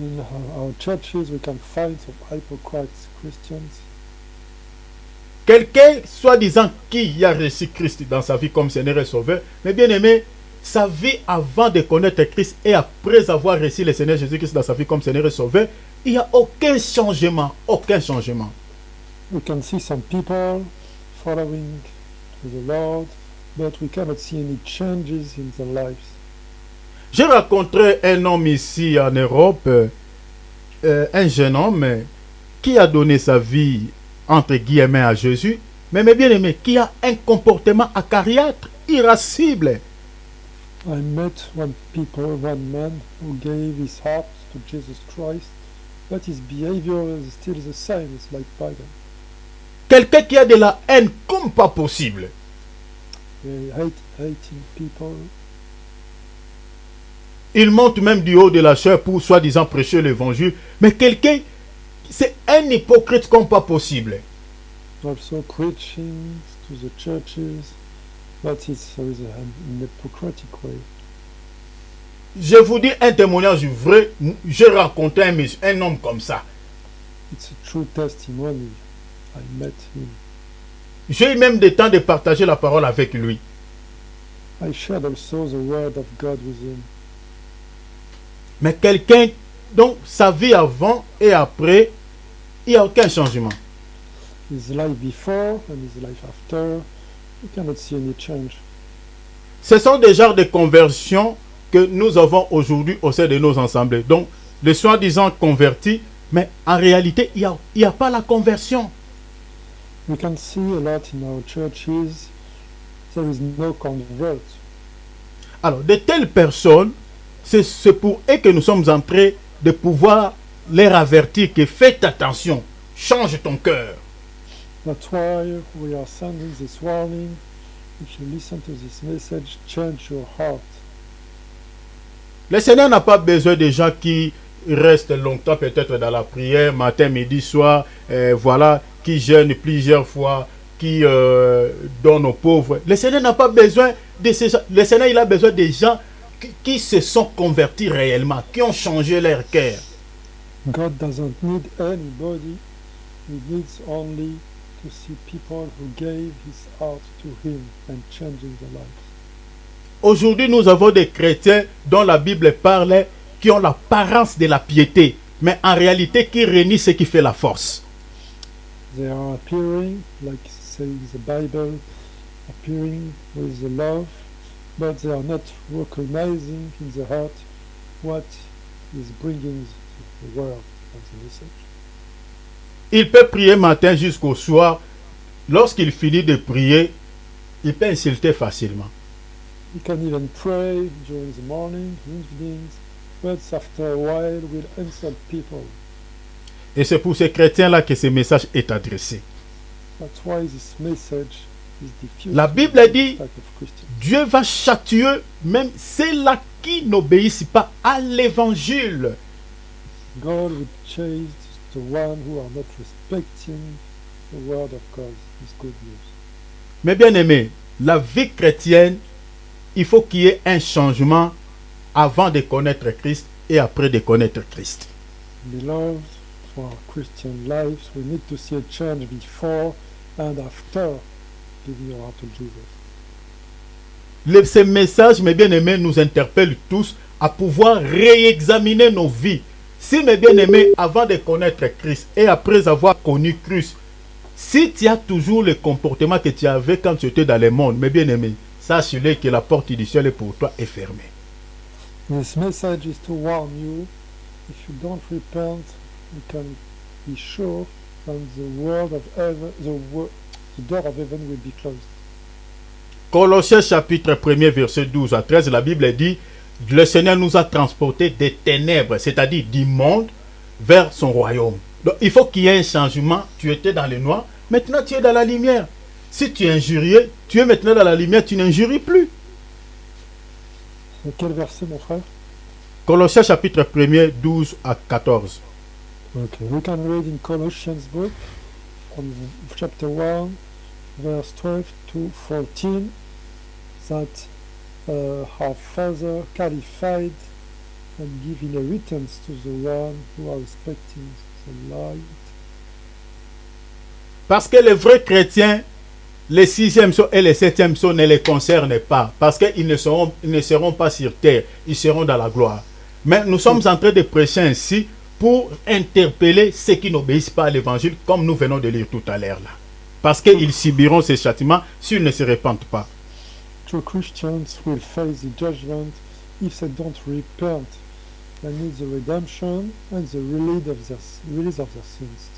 In our churches, we can find some hypocrites Christians. Quelqu'un, soi-disant, qui a reçu Christ dans sa vie comme Seigneur et Sauveur, mais bien aimé, sa vie avant de connaître Christ et après avoir reçu le Seigneur Jésus-Christ dans sa vie comme Seigneur et Sauveur, il n'y a aucun changement, aucun changement. We can see some people following the Lord, but we cannot see any changes in their lives. J'ai rencontré un homme ici en Europe, un jeune homme qui a donné sa vie entre guillemets à Jésus, mais bien aimé, qui a un comportement acariâtre, irascible. I met one man who gave his heart to Jesus Christ, but his behavior is still the same. It's like pagan. Quelqu'un qui a de la haine comme pas possible. Hating people. Il monte même du haut de la chair pour soi-disant prêcher l'évangile, mais quelqu'un, c'est un hypocrite comme pas possible. Also preaching to the churches, but it's an hypocritic way. Je vous dis un témoignage vrai, j'ai rencontré un homme comme ça. It's a true testimony. I met him. J'ai eu même des temps de partager la parole avec lui. I shared also the word of God with him. Mais quelqu'un, donc sa vie avant et après, il n'y a aucun changement. His life before and his life after, you cannot see any change. Ce sont des genres de conversions que nous avons aujourd'hui au sein de nos assemblées. Donc, les soi-disant convertis, mais en réalité, il n'y a pas la conversion. We can see a lot in our churches. There is no convert. Alors, de telles personnes, c'est pour eux que nous sommes en train de pouvoir leur avertir que faites attention, change ton cœur. That's why we are sending this warning. If you listen to this message, change your heart. Le Seigneur n'a pas besoin de gens qui restent longtemps peut-être dans la prière, matin, midi, soir, voilà, qui jeûnent plusieurs fois, qui donnent aux pauvres. Le Seigneur n'a pas besoin de ces gens. Le Seigneur, il a besoin des gens qui se sont convertis réellement, qui ont changé leur cœur. God doesn't need anybody. He needs only to see people who gave his heart to him and changing their lives. Aujourd'hui, nous avons des chrétiens dont la Bible parle, qui ont l'apparence de la piété, mais en réalité qui renient ce qui fait la force. They are appearing, like says the Bible, appearing with the love, but they are not recognizing in the heart what is bringing the word of the message. Il peut prier matin jusqu'au soir. Lorsqu'il finit de prier, il peut insulter facilement. You can even pray during the morning, evenings, but after a while will insult people. Et c'est pour ces chrétiens-là que ce message est adressé. That's why this message is diffused. La Bible to dit, this type of Christian. Dieu va châtier même ceux-là qui n'obéissent pas à l'évangile. God will chase the one who are not respecting the word of God, his good news. Mais bien aimé, la vie chrétienne, il faut qu'il y ait un changement avant de connaître Christ et après de connaître Christ. Beloved, for our Christian lives, we need to see a change before and after giving your heart to Jesus. Ces messages, mes bien-aimés, nous interpellent tous à pouvoir réexaminer nos vies. Si, mes bien-aimés, avant de connaître Christ et après avoir connu Christ, si tu as toujours le comportement que tu avais quand tu étais dans le monde, mes bien-aimés, sache-le que la porte du ciel pour toi est fermée. This message is to warn you. If you don't repent, you can be sure that the door of heaven will be closed. Colossiens chapitre 1er verset 12 à 13, la Bible dit, le Seigneur nous a transportés des ténèbres, c'est-à-dire du monde, vers son royaume. Donc il faut qu'il y ait un changement. Tu étais dans le noir, maintenant tu es dans la lumière. Si tu injuriais, tu es maintenant dans la lumière, tu n'injuries plus. Et quel verset, mon frère? Colossiens chapitre 1er 12 à 14. Okay, we can read in Colossians book from chapter 1, verse 12 to 14, that our Father qualified and give inheritance to the one who are expecting the light. Parce que les vrais chrétiens, les 6e sceaux et les 7e sceaux ne les concernent pas. Parce qu'ils ne seront pas sur terre, ils seront dans la gloire. Mais nous sommes en train de prêcher ainsi pour interpeller ceux qui n'obéissent pas à l'évangile, comme nous venons de lire tout à l'heure là. Parce qu'ils subiront ces châtiments s'ils ne se répandent pas. True Christians will face the judgment if they don't repent. They need the redemption and the release of their sins.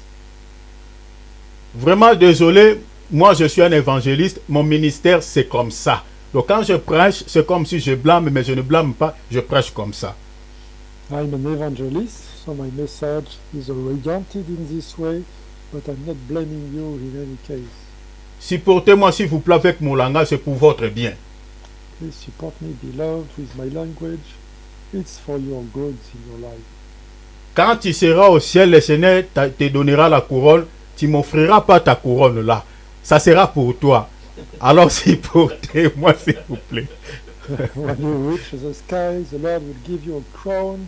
Vraiment désolé, moi je suis un évangéliste, mon ministère c'est comme ça. Donc quand je prêche, c'est comme si je blâme, mais je ne blâme pas, je prêche comme ça. I'm an evangelist, so my message is oriented in this way, but I'm not blaming you in any case. Supportez-moi s'il vous plaît avec mon langage, c'est pour votre bien. Please support me, beloved, with my language. It's for your good in your life. Quand tu seras au ciel, le Seigneur te donnera la couronne. Tu m'offriras pas ta couronne là. Ça sera pour toi. Alors supportez-moi s'il vous plaît. When you reach the sky, the Lord will give you a crown,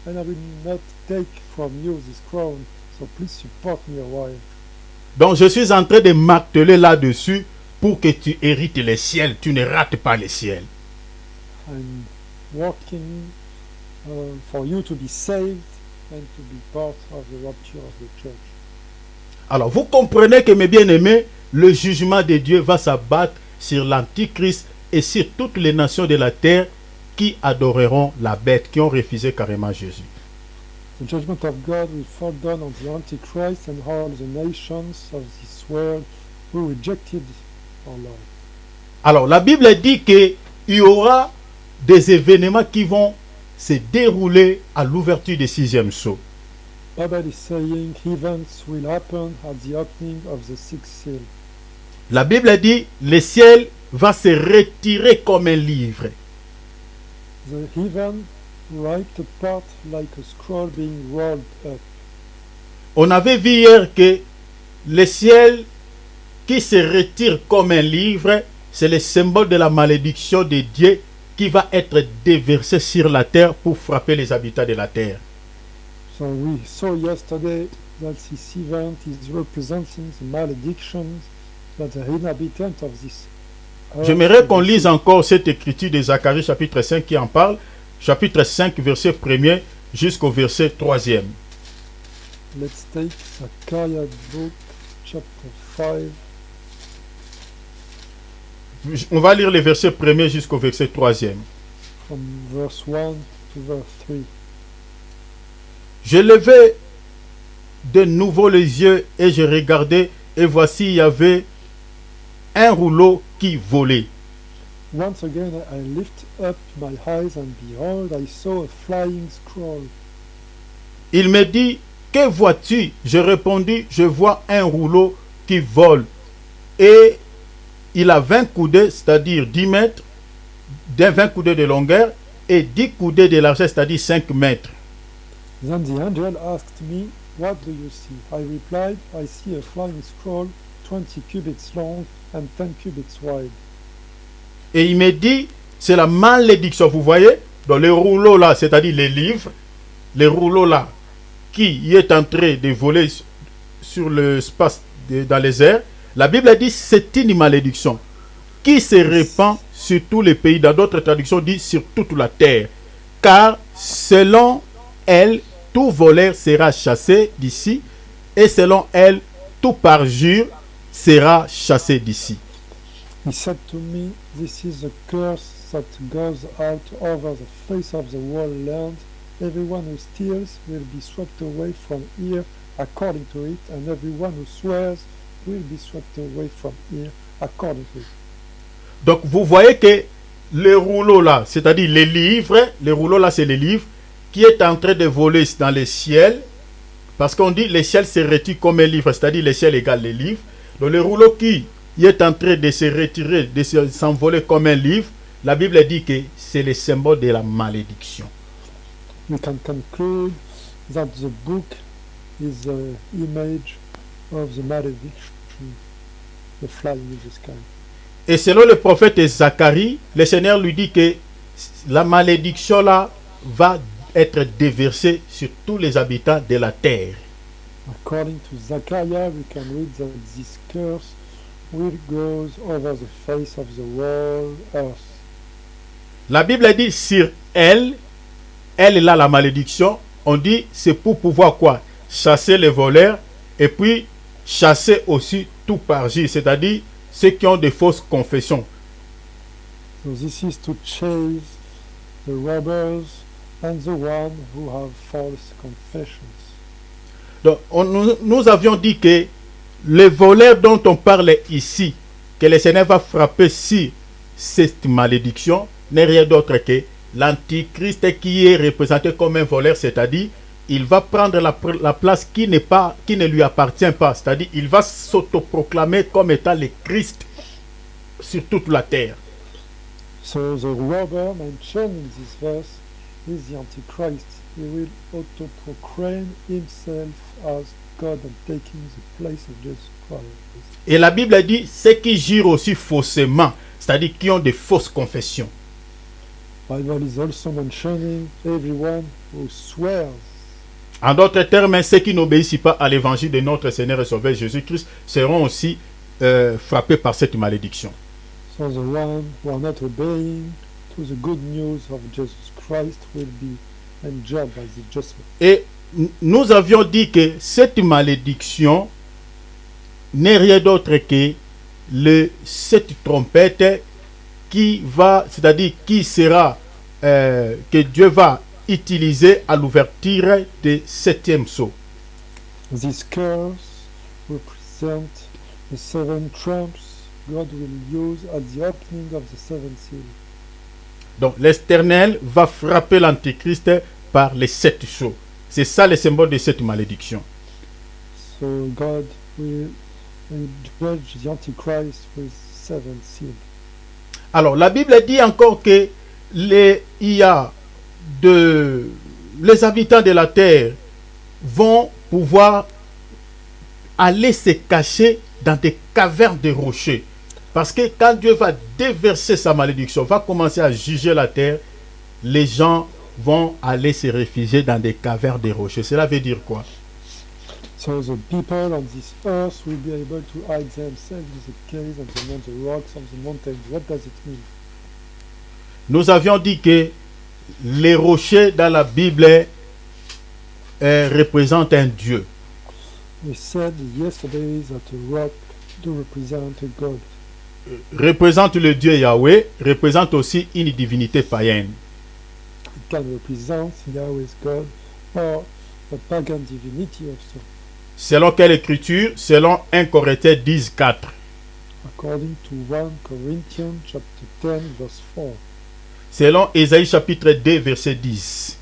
and I will not take from you this crown. So please support me a while. Donc je suis en train de marteler là-dessus pour que tu hérites les ciels. Tu ne rates pas les ciels. I'm working for you to be saved and to be part of the rapture of the church. Alors vous comprenez que mes bien-aimés, le jugement de Dieu va s'abattre sur l'Antichrist et sur toutes les nations de la terre qui adoreront la bête, qui ont refusé carrément Jésus. The judgment of God will fall down on the Antichrist and all the nations of this world who rejected our Lord. Alors la Bible dit qu'il y aura des événements qui vont se dérouler à l'ouverture des 6e sceaux. Bible is saying events will happen at the opening of the sixth seal. La Bible dit le ciel va se retirer comme un livre. The heaven ripped apart like a scroll being rolled up. On avait vu hier que le ciel qui se retire comme un livre, c'est le symbole de la malédiction de Dieu qui va être déversé sur la terre pour frapper les habitants de la terre. So we saw yesterday that this event is representing the maledictions that the inhabitants of this earth. J'aimerais qu'on lise encore cette écriture de Zacharie chapitre 5 qui en parle, chapitre 5 verset 1er jusqu'au verset 3e. Let's take Zechariah book, chapter 5. On va lire les versets 1er jusqu'au verset 3e. From verse 1 to verse 3. Je levai de nouveau les yeux et je regardais, et voici il y avait un rouleau qui volait. Once again I lift up my eyes and behold, I saw a flying scroll. Il me dit, que vois-tu? Je répondis, je vois un rouleau qui vole. Et il a 20 coudées, c'est-à-dire 10 mètres, 20 coudées de longueur, et 10 coudées de largeur, c'est-à-dire 5 mètres. Then the angel asked me, what do you see? I replied, I see a flying scroll 20 cubits long and 10 cubits wide. Et il me dit, c'est la malédiction, vous voyez, dans les rouleaux là, c'est-à-dire les livres, les rouleaux là, qui est en train de voler sur l'espace, dans les airs, la Bible dit, c'est une malédiction qui se répand sur tous les pays. Dans d'autres traductions, dit sur toute la terre. Car selon elle, tout voleur sera chassé d'ici, et selon elle, tout parjure sera chassé d'ici. He said to me, this is a curse that goes out over the face of the whole land. Everyone who steals will be swept away from here according to it, and everyone who swears will be swept away from here according to it. Donc vous voyez que le rouleau là, c'est-à-dire les livres, le rouleau là c'est les livres qui est en train de voler dans les ciels, parce qu'on dit les ciels se retirent comme un livre, c'est-à-dire les ciels égale les livres. Donc le rouleau qui est en train de se retirer, de s'envoler comme un livre, la Bible dit que c'est le symbole de la malédiction. We can conclude that the book is an image of the malediction, the flying in the sky. Et selon le prophète Zacharie, le Seigneur lui dit que la malédiction là va être déversée sur tous les habitants de la terre. According to Zechariah, we can read that this curse will goes over the face of the whole earth. La Bible dit sur elle est là la malédiction. On dit c'est pour pouvoir quoi? Chasser les voleurs et puis chasser aussi tout parjure, c'est-à-dire ceux qui ont des fausses confessions. So this is to chase the robbers and the one who have false confessions. Donc nous avions dit que les voleurs dont on parle ici, que le Seigneur va frapper sur cette malédiction, n'est rien d'autre que l'antichrist qui est représenté comme un voleur, c'est-à-dire il va prendre la place qui ne lui appartient pas, c'est-à-dire il va s'autoproclamer comme étant le Christ sur toute la terre. So the robber mentioned in this verse is the Antichrist. He will auto-proclaim himself as God and taking the place of Jesus Christ. Et la Bible dit ceux qui jurent aussi faussement, c'est-à-dire qui ont des fausses confessions. Bible is also mentioning everyone who swears. En d'autres termes, ceux qui n'obéissent pas à l'évangile de notre Seigneur et Sauveur Jésus-Christ seront aussi frappés par cette malédiction. So the one who are not obeying to the good news of Jesus Christ will be enjoyed by the judgment. Et nous avions dit que cette malédiction n'est rien d'autre que cette trompette qui va, c'est-à-dire qui sera, que Dieu va utiliser à l'ouverture du septième sceau. This curse represent the seven trumps God will use at the opening of the seventh seal. Donc l'Éternel va frapper l'Antéchrist par les 7 sceaux. C'est ça le symbole de cette malédiction. So God will judge the Antichrist with seven seals. Alors la Bible dit encore que les habitants de la terre vont pouvoir aller se cacher dans des cavernes de rochers. Parce que quand Dieu va déverser sa malédiction, va commencer à juger la terre, les gens vont aller se réfugier dans des cavernes de rochers. Cela veut dire quoi? So the people on this earth will be able to hide themselves in the caves and among the rocks of the mountains. What does it mean? Nous avions dit que les rochers dans la Bible représentent un Dieu. We said yesterday that a rock do represent a God. Représente le Dieu Yahweh, représente aussi une divinité païenne. It can represent Yahweh's God or a pagan divinity also. Selon quelle écriture? Selon 1 Corinthiens 10, 4. According to 1 Corinthians chapter 10 verse 4. Selon Ésaïe chapitre 2, verset 10.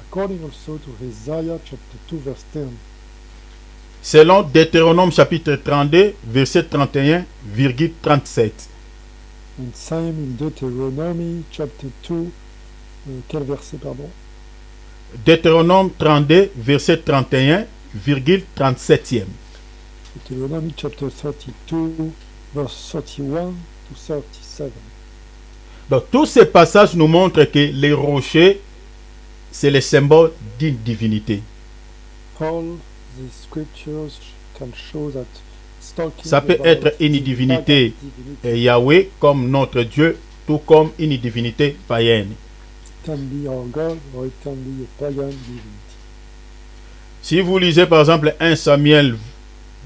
According also to Isaiah chapter 2 verse 10. Selon Deutéronome chapitre 32, verset 31,37. And same in Deuteronomy chapter 2, quel verset pardon? Deutéronome 32, verset 31,37. Deuteronomy chapter 32 verse 31 to 37. Donc tous ces passages nous montrent que les rochers, c'est le symbole d'une divinité. All the scriptures can show that it's talking Ça peut about être une the divinité pagan divinity. Yahweh comme notre Dieu, tout comme une divinité païenne. It can be our God or it can be a pagan divinity. Si vous lisez par exemple 1 Samuel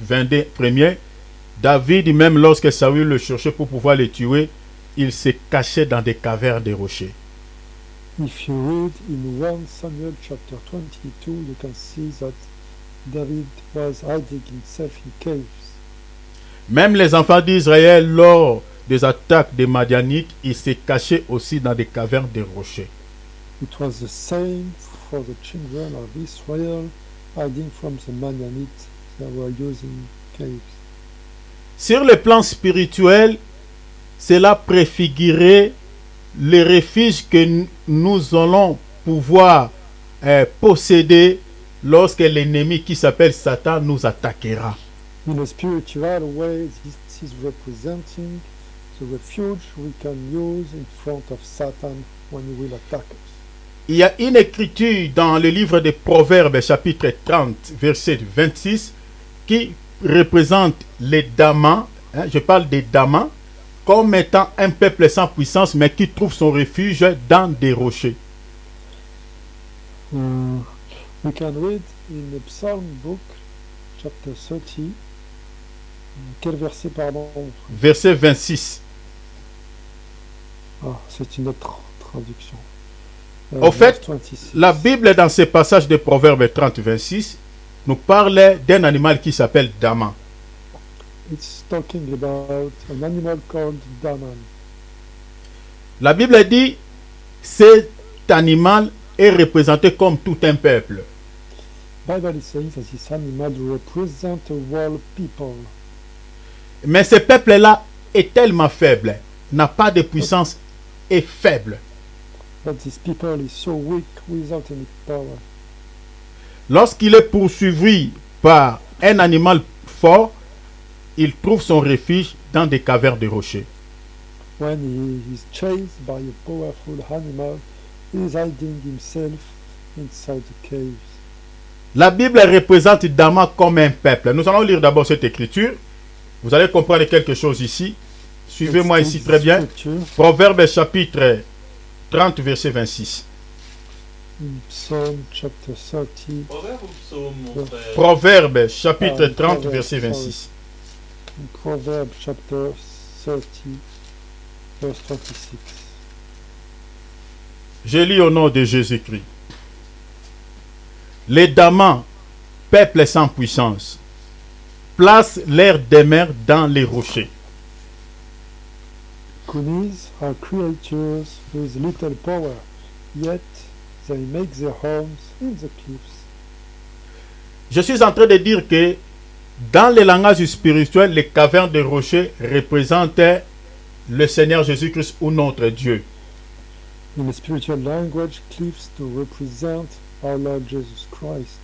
22, 1er, David, même lorsque Saül le cherchait pour pouvoir le tuer, il se cachait dans des cavernes de rochers. If you read in 1 Samuel chapter 22, you can see that David was hiding himself in caves. Même les enfants d'Israël, lors des attaques des Madianites, ils se cachaient aussi dans des cavernes de rochers. It was the same for the children of Israel, hiding from the Madianites that were using caves. Sur le plan spirituel, cela préfigurait les refuges que nous allons pouvoir posséder lorsque l'ennemi qui s'appelle Satan nous attaquera. In a spiritual way, this is representing the refuge we can use in front of Satan when he will attack us. Il y a une écriture dans le livre des Proverbes, chapitre 30, verset 26, qui représente les Damans, je parle des Damans, comme étant un peuple sans puissance, mais qui trouve son refuge dans des rochers. We can read in the Psalm book, chapter 30, quel verset, pardon? Verset 26. Ah, c'est une autre traduction. Au fait, 26. la Bible, dans ce passage de Proverbes 30, 26, nous parle d'un animal qui s'appelle Daman. It's talking about an animal called Daman. La Bible dit, cet animal est représenté comme tout un peuple. Bible is saying that this animal represents a world people. Mais ce peuple-là est tellement faible, n'a pas de puissance, est faible. But this people is so weak without any power. Lorsqu'il est poursuivi par un animal fort, il trouve son refuge dans des cavernes de rochers. When he is chased by a powerful animal, he is hiding himself inside the caves. La Bible représente Daman comme un peuple. Nous allons lire d'abord cette écriture. Vous allez comprendre quelque chose ici. Suivez-moi ici très bien. Proverbe chapitre 30, verset 26. In Psalm chapter 30. Proverbe ou psaume, mon frère? Proverbe chapitre 30, Proverbe, verset sorry. 26. In Proverbs chapter 30, verse 26. Je lis au nom de Jésus-Christ. Les Damans, peuple sans puissance, placent leur demeure dans les rochers. Kunis are creatures with little power, yet they make their homes in the cliffs. Je suis en train de dire que dans le langage spirituel, les cavernes de rochers représentaient le Seigneur Jésus-Christ ou notre Dieu. In the spiritual language, cliffs to represent our Lord Jesus Christ.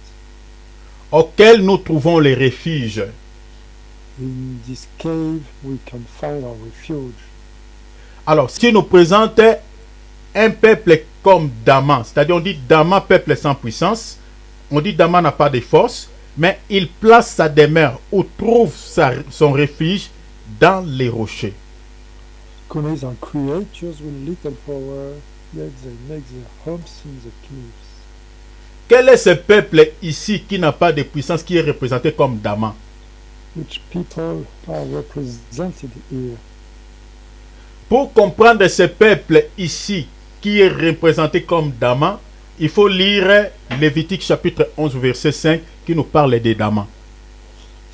Auxquels nous trouvons les refuges. In this cave, we can find our refuge. Alors, ce qui nous présente un peuple comme Daman, c'est-à-dire on dit Daman, peuple sans puissance, on dit Daman n'a pas de force, mais il place sa demeure ou trouve son refuge dans les rochers. Kunis are creatures with little power, yet they make their homes in the cliffs. Quel est ce peuple ici qui n'a pas de puissance, qui est représenté comme Daman? Which people are represented here? Pour comprendre ce peuple ici qui est représenté comme Daman, il faut lire Lévitique chapitre 11 verset 5 qui nous parle des Daman.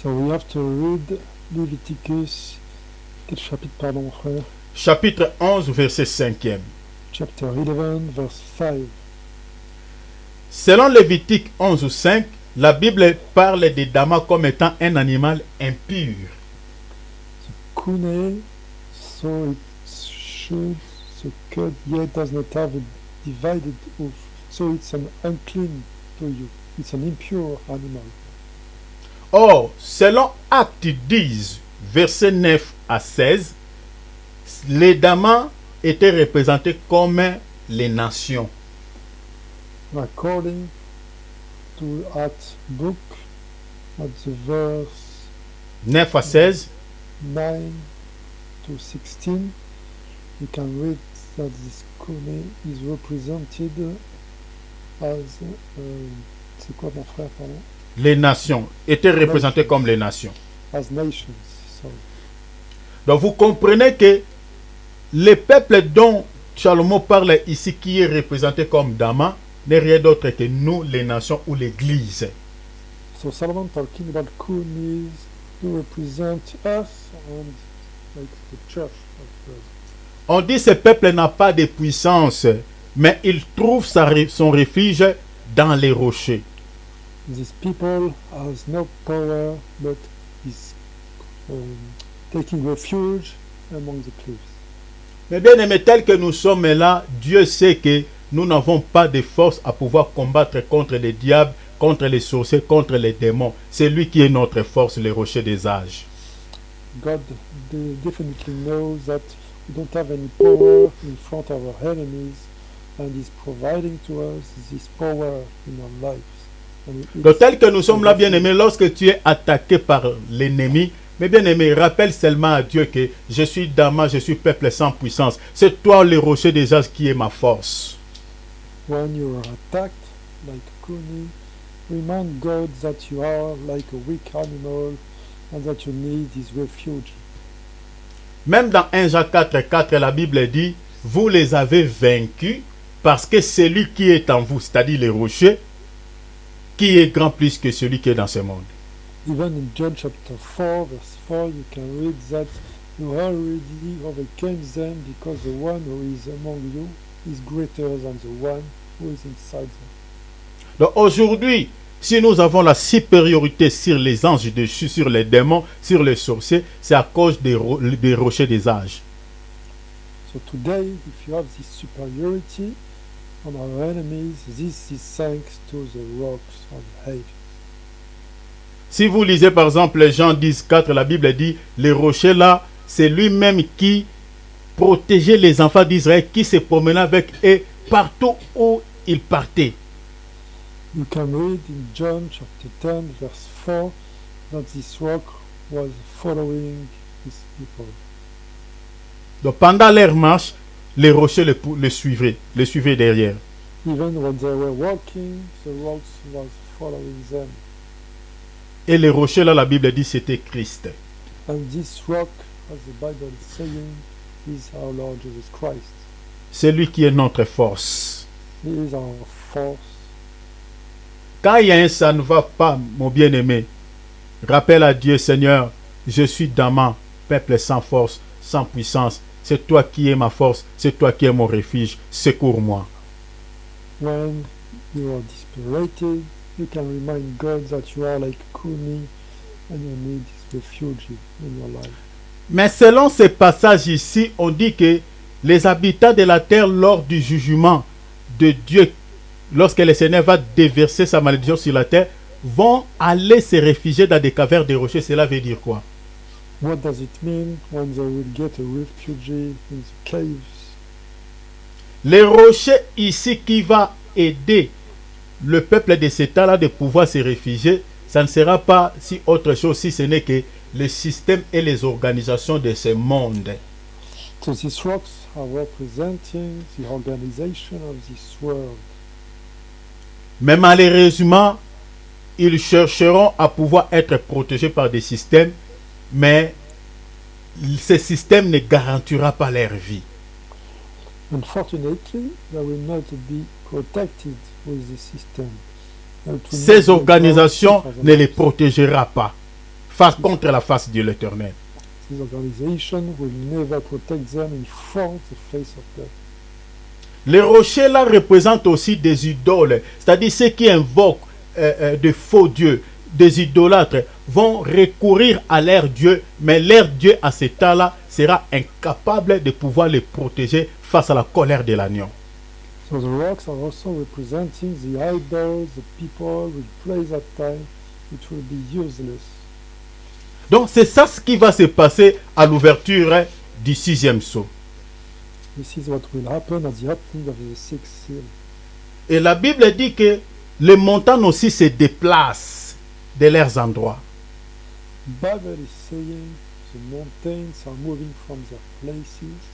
So we have to read Leviticus, quel chapitre, pardon, frère? Chapitre 11 verset 5e. Chapter 11, verse 5. Selon Lévitique 11 ou 5, la Bible parle des Daman comme étant un animal impur. Kune, so it should, the cut yet does not have a divided hoof, so it's an unclean to you. It's an impure animal. Or, selon Acte 10, versets 9 à 16, les Daman étaient représentés comme les nations. According to Acts book, at the verse 9 à 16, 9 to 16, we can read that this Kune is represented as, c'est quoi mon frère, pardon? les nations étaient représentées comme les nations. As nations, sorry. Donc vous comprenez que le peuple dont Salomon parle ici, qui est représenté comme Daman, n'est rien d'autre que nous, les nations ou l'Église. So Solomon talking about kuni's who represent us and like the church of God. On dit ce peuple n'a pas de puissance, mais il trouve son refuge dans les rochers. These people has no power, but is taking refuge among the cliffs. Mais bien aimé, tel que nous sommes là, Dieu sait que nous n'avons pas de force à pouvoir combattre contre les diables, contre les sorciers, contre les démons. C'est lui qui est notre force, le rocher des âges. God definitely knows that we don't have any power in front of our enemies, and is providing to us this power in our lives. Donc tel que nous sommes là, bien aimé, lorsque tu es attaqué par l'ennemi, mais bien aimé, rappelle seulement à Dieu que je suis Dama, je suis peuple sans puissance. C'est toi le rocher des âges qui est ma force. When you are attacked like Kuni, remind God that you are like a weak animal and that you need his refuge. Même dans 1 Jean 4,4, la Bible dit, vous les avez vaincus parce que celui qui est en vous, c'est-à-dire les rochers, qui est grand plus que celui qui est dans ce monde. Even in John chapter 4, verse 4, you can read that you already overcame them because the one who is among you is greater than the one who is inside them. Donc aujourd'hui, si nous avons la supériorité sur les anges dessus, sur les démons, sur les sorciers, c'est à cause des rochers des âges. So today, if you have this superiority on our enemies, this is thanks to the rocks of hate. Si vous lisez par exemple Jean 10,4, la Bible dit, les rochers là, c'est lui-même qui protégeait les enfants d'Israël, qui se promenait avec eux partout où ils partaient. You can read in John chapter 10, verse 4, that this rock was following his people. Donc pendant leur marche, les rochers les suivaient derrière. Even when they were walking, the rocks was following them. Et les rochers là, la Bible dit, c'était Christ. And this rock, as the Bible is saying, is our Lord Jesus Christ. C'est lui qui est notre force. He is our force. Quand il y a un ça ne va pas, mon bien-aimé, rappelle à Dieu, Seigneur, je suis Dama, peuple sans force, sans puissance. C'est toi qui es ma force, c'est toi qui es mon refuge. Secours-moi. When you are dispirited, you can remind God that you are like Kuni and you need his refuge in your life. Mais selon ces passages ici, on dit que les habitants de la terre, lors du jugement de Dieu, lorsque le Seigneur va déverser sa malédiction sur la terre, vont aller se réfugier dans des cavernes de rochers. Cela veut dire quoi? What does it mean when they will get a refuge in the caves? Les rochers ici qui va aider le peuple de cet temps-là de pouvoir se réfugier, ça ne sera pas si autre chose si ce n'est que le système et les organisations de ce monde. So these rocks are representing the organization of this world. Mais malheureusement, ils chercheront à pouvoir être protégés par des systèmes, mais ce système ne garantira pas leur vie. Unfortunately, they will not be protected with the system. Ces organisations ne les protégera pas face contre la face de l'Éternel. This organization will never protect them in front of the face of God. Les rochers là représentent aussi des idoles, c'est-à-dire ceux qui invoquent de faux dieux, des idolâtres, vont recourir à leur Dieu, mais leur Dieu à ce temps-là sera incapable de pouvoir les protéger face à la colère de l'agneau. So the rocks are also representing the idols, the people will praise at time. It will be useless. Donc c'est ça ce qui va se passer à l'ouverture du 6e sceau. This is what will happen at the opening of the sixth seal. Et la Bible dit que les montagnes aussi se déplacent de leurs endroits. The Bible is saying the mountains are moving from their places.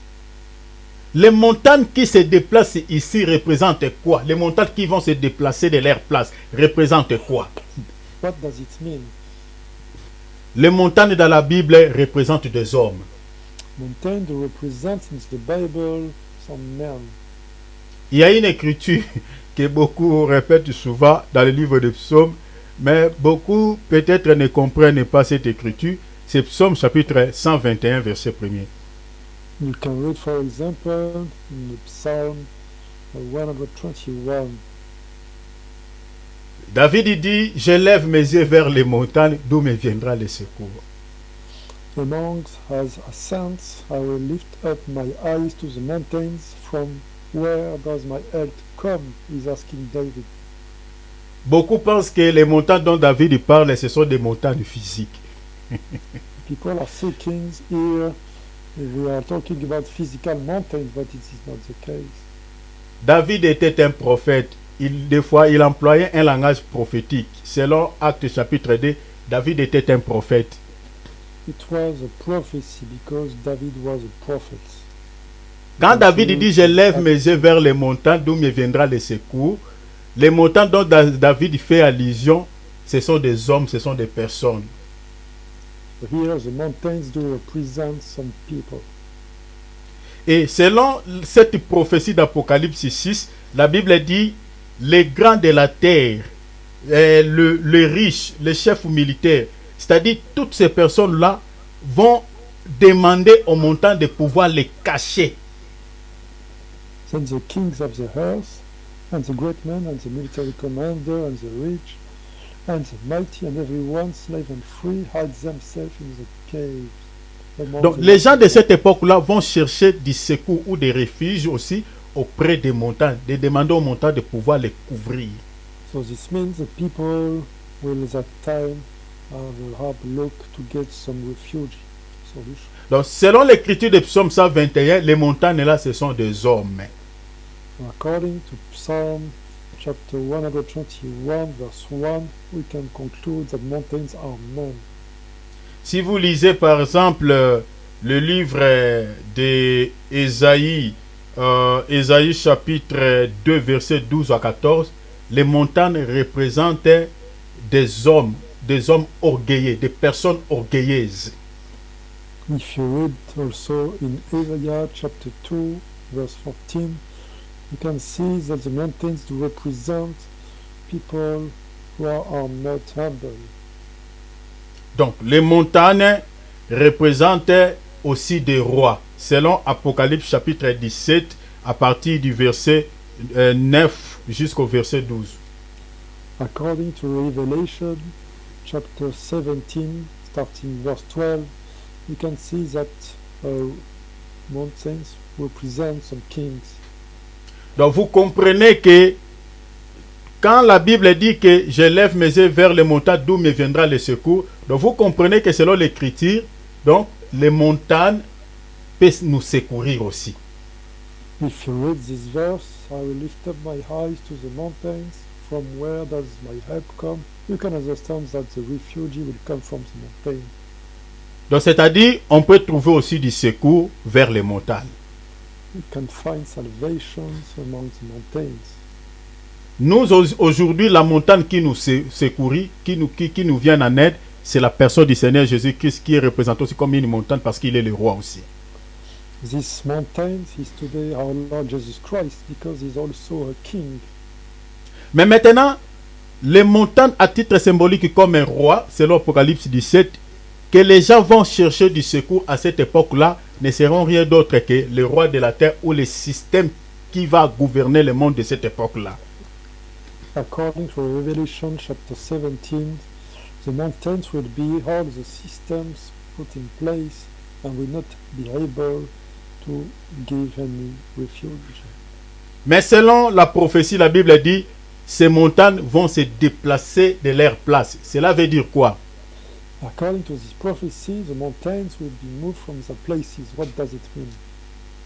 Les montagnes qui se déplacent ici représentent quoi? Les montagnes qui vont se déplacer de leur place représentent quoi? What does it mean? Les montagnes dans la Bible représentent des hommes. Mountain represents in the Bible some men. Il y a une écriture que beaucoup répètent souvent dans le livre des psaumes. Mais beaucoup peut-être ne comprennent pas cette écriture. C'est Psaume chapitre 121, verset 1er. You can read, for example, in the Psalm 121. David il dit, je lève mes yeux vers les montagnes, d'où me viendra le secours. Among as ascents, I will lift up my eyes to the mountains. From where does my help come? Is asking David. Beaucoup pensent que les montagnes dont David il parle, ce sont des montagnes physiques. People are thinking here we are talking about physical mountains, but it is not the case. David était un prophète. Des fois, il employait un langage prophétique. Selon Actes chapitre 2, David était un prophète. It was a prophecy because David was a prophet. Quand David dit, je lève mes yeux vers les montagnes, d'où me viendra le secours, les montagnes dont David fait allusion, ce sont des hommes, ce sont des personnes. Here the mountains do represent some people. Et selon cette prophétie d'Apocalypse 6, la Bible dit, les grands de la terre, les riches, les chefs militaires, c'est-à-dire toutes ces personnes-là vont demander aux montagnes de pouvoir les cacher. Then the kings of the earth, and the great men, and the military commander, and the rich, and the mighty, and everyone, slave and free, hide themselves in the caves. Donc les gens de cette époque-là vont chercher du secours ou des refuges aussi auprès des montagnes, de demander aux montagnes de pouvoir les couvrir. So this means the people will at that time will have look to get some refuge solution. Donc selon l'écriture de Psaume 121, les montagnes là, ce sont des hommes. According to Psalm chapter 121, verse 1, we can conclude that mountains are men. Si vous lisez par exemple le livre d'Ésaïe, Ésaïe chapitre 2, verset 12 à 14, les montagnes représentent des hommes orgueilleux, des personnes orgueilleuses. If you read also in Isaiah chapter 2, verse 14, you can see that the mountains do represent people who are not humble. Donc, les montagnes représentent aussi des rois. Selon Apocalypse chapitre 17, à partir du verset 9 jusqu'au verset 12. According to Revelation chapter 17, starting verse 12, you can see that mountains represent some kings. Donc, vous comprenez que quand la Bible dit que je lève mes yeux vers les montagnes d'où me viendra le secours, donc vous comprenez que selon l'écriture, donc les montagnes peuvent nous secourir aussi. If you read this verse, I will lift up my eyes to the mountains. From where does my help come? You can understand that the refugee will come from the mountain. Donc c'est-à-dire, on peut trouver aussi du secours vers les montagnes. You can find salvation among the mountains. Nous, aujourd'hui, la montagne qui nous secourit, qui nous vient en aide, c'est la personne du Seigneur Jésus-Christ qui est représentée aussi comme une montagne parce qu'il est le roi aussi. This mountain is today our Lord Jesus Christ because he's also a king. Mais maintenant, les montagnes à titre symbolique comme un roi, selon Apocalypse 17, que les gens vont chercher du secours à cette époque-là, ne seront rien d'autre que le roi de la terre ou le système qui va gouverner le monde de cette époque-là. According to Revelation chapter 17, the mountains will be all the systems put in place and will not be able to give any refuge. Mais selon la prophétie, la Bible dit, ces montagnes vont se déplacer de leur place. Cela veut dire quoi? According to this prophecy, the mountains will be moved from their places. What does it mean?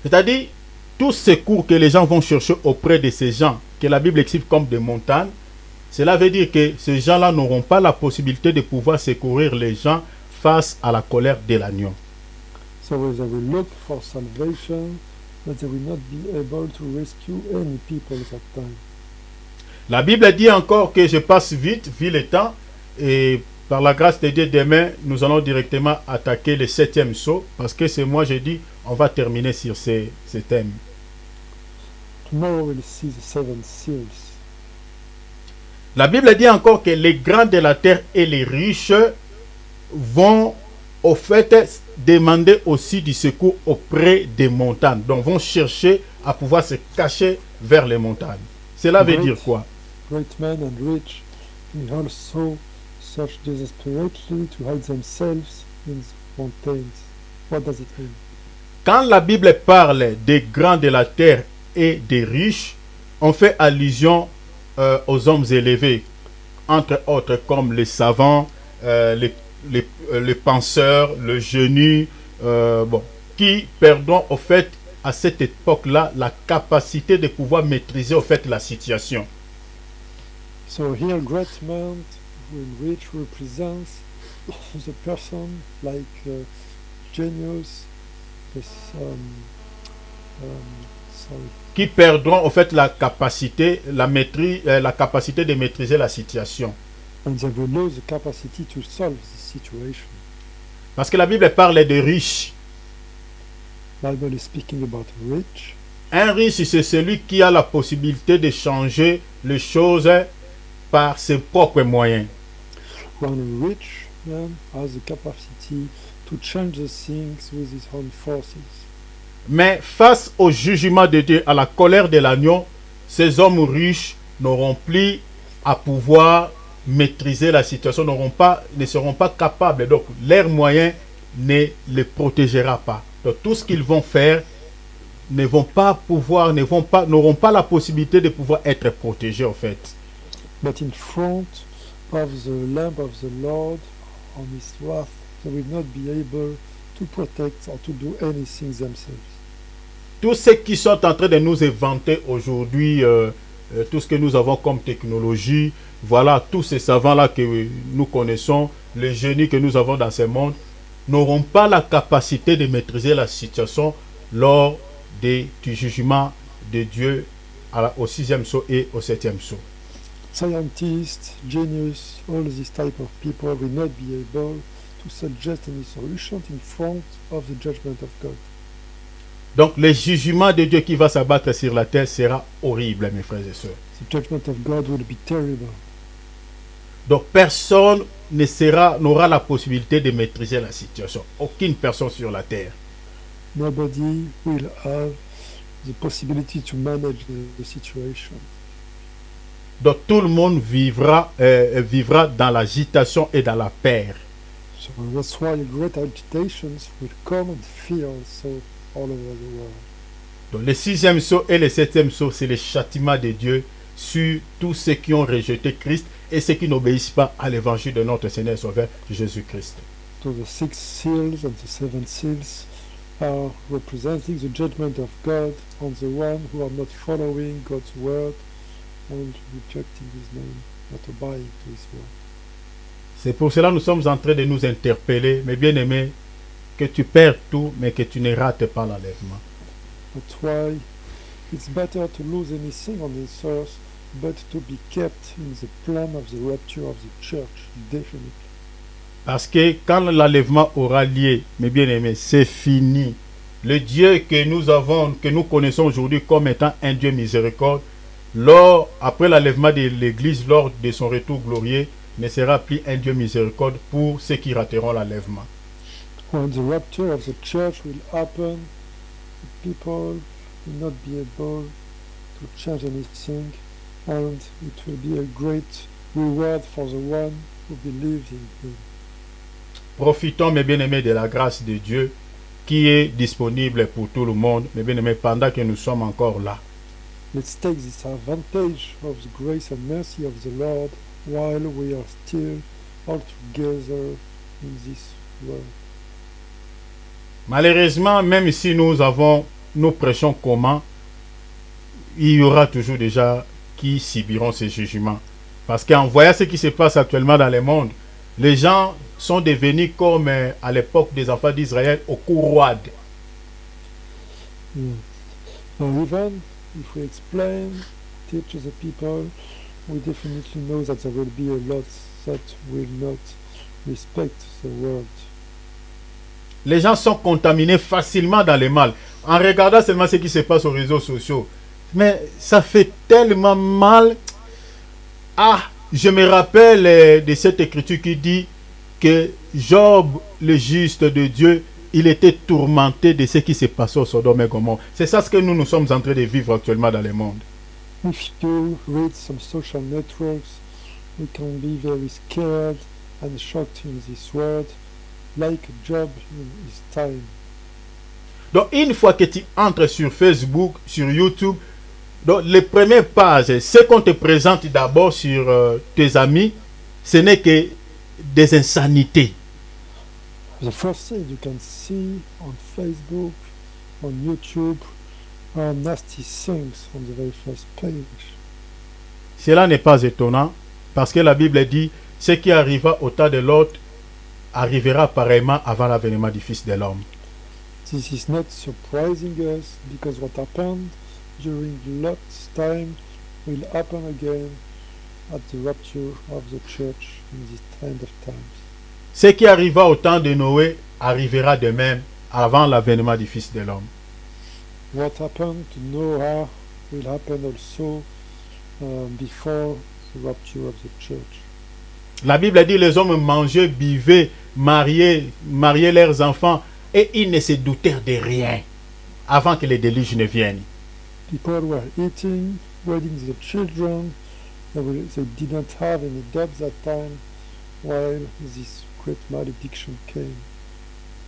C'est-à-dire, tout secours que les gens vont chercher auprès de ces gens, que la Bible explique comme des montagnes, cela veut dire que ces gens-là n'auront pas la possibilité de pouvoir secourir les gens face à la colère de l'agneau. So they will look for salvation, but they will not be able to rescue any people at that time. La Bible dit encore que je passe vite, vu le temps, et par la grâce de Dieu, demain, nous allons directement attaquer le 7e sceau, parce que c'est moi, j'ai dit, on va terminer sur ce thème. Tomorrow we'll see the 7 seals. La Bible dit encore que les grands de la terre et les riches vont au fait demander aussi du secours auprès des montagnes. Donc vont chercher à pouvoir se cacher vers les montagnes. Cela veut dire quoi? Great men and rich may also search desperately to hide themselves in the mountains. What does it mean? Quand la Bible parle des grands de la terre et des riches, on fait allusion aux hommes élevés, entre autres comme les savants, les penseurs, le génie, qui perdront au fait à cette époque-là la capacité de pouvoir maîtriser au fait la situation. So here, great men when rich represents the person like genius, Qui perdront au fait la capacité, la capacité de maîtriser la situation. and they will lose the capacity to solve the situation. Parce que la Bible parle de riches. Bible is speaking about rich. Un riche, c'est celui qui a la possibilité de changer les choses par ses propres moyens. One rich man has the capacity to change the things with his own forces. Mais face au jugement de Dieu, à la colère de l'agneau, ces hommes riches n'auront plus à pouvoir maîtriser la situation, ne seront pas capables. Donc, leurs moyens ne les protégera pas. Donc, tout ce qu'ils vont faire n'auront pas la possibilité de pouvoir être protégés, en fait. But in front of the Lamb of the Lord on his wrath, they will not be able to protect or to do anything themselves. Tous ceux qui sont en train de nous inventer aujourd'hui, tout ce que nous avons comme technologie, voilà, tous ces savants-là que nous connaissons, les génies que nous avons dans ce monde, n'auront pas la capacité de maîtriser la situation lors du jugement de Dieu au 6e sceau et au 7e sceau. Scientists, genius, all this type of people will not be able to suggest any solution in front of the judgment of God. Donc le jugement de Dieu qui va s'abattre sur la terre sera horrible, mes frères et sœurs. The judgment of God will be terrible. Donc personne n'aura la possibilité de maîtriser la situation. Aucune personne sur la terre. Nobody will have the possibility to manage the situation. Donc tout le monde vivra dans l'agitation et dans la peur. So that's why great agitations will come and fear also all over the world. Donc le 6e sceau et le 7e sceau, c'est le châtiment de Dieu sur tous ceux qui ont rejeté Christ et ceux qui n'obéissent pas à l'évangile de notre Seigneur et Sauveur Jésus-Christ. So the 6 seals and the 7 seals are representing the judgment of God on the one who are not following God's word and rejecting his name, not obeying to his word. C'est pour cela que nous sommes en train de nous interpeller, mes bien-aimés, que tu perds tout, mais que tu ne rates pas l'enlèvement. That's why it's better to lose anything on this earth, but to be kept in the plan of the rapture of the church, definitely. Parce que quand l'enlèvement aura lieu, mes bien-aimés, c'est fini. Le Dieu que nous connaissons aujourd'hui comme étant un Dieu miséricorde, après l'enlèvement de l'Église, lors de son retour glorieux, ne sera plus un Dieu miséricorde pour ceux qui rateront l'enlèvement. When the rapture of the church will happen, the people will not be able to change anything, and it will be a great reward for the one who believes in him. Profitons, mes bien-aimés, de la grâce de Dieu qui est disponible pour tout le monde, mes bien-aimés, pendant que nous sommes encore là. Let's take this advantage of the grace and mercy of the Lord while we are still all together in this world. Malheureusement, même si nous prêchons comment, il y aura toujours des gens qui subiront ces jugements. Parce qu'en voyant ce qui se passe actuellement dans le monde, les gens sont devenus comme à l'époque des enfants d'Israël au courroide. Now even if we explain, teach the people, we definitely know that there will be a lot that will not respect the word. Les gens sont contaminés facilement dans le mal. En regardant seulement ce qui se passe aux réseaux sociaux. Mais ça fait tellement mal. je me rappelle de cette écriture qui dit que Job, le juste de Dieu, il était tourmenté de ce qui s'est passé au Sodome et Gomorrhe. C'est ça ce que nous sommes en train de vivre actuellement dans le monde. If you read some social networks, you can be very scared and shocked in this world, like Job in his time. Donc, une fois que tu entres sur Facebook, sur YouTube, donc les premières pages, ce qu'on te présente d'abord sur tes amis, ce n'est que des insanités. The first thing you can see on Facebook, on YouTube, are nasty things on the very first page. Cela n'est pas étonnant, parce que la Bible dit, ce qui arriva au temps de Lot arrivera pareillement avant l'avènement du Fils de l'homme. This is not surprising us, because what happened during Lot's time will happen again at the rapture of the church in this end of times. Ce qui arriva au temps de Noé arrivera de même avant l'avènement du Fils de l'homme. What happened to Noah will happen also before the rapture of the church. La Bible dit les hommes mangeaient, buvaient, mariaient leurs enfants et ils ne se doutèrent de rien avant que le déluge ne vienne. People were eating, wedding the children. They didn't have any doubts that time while this great malediction came.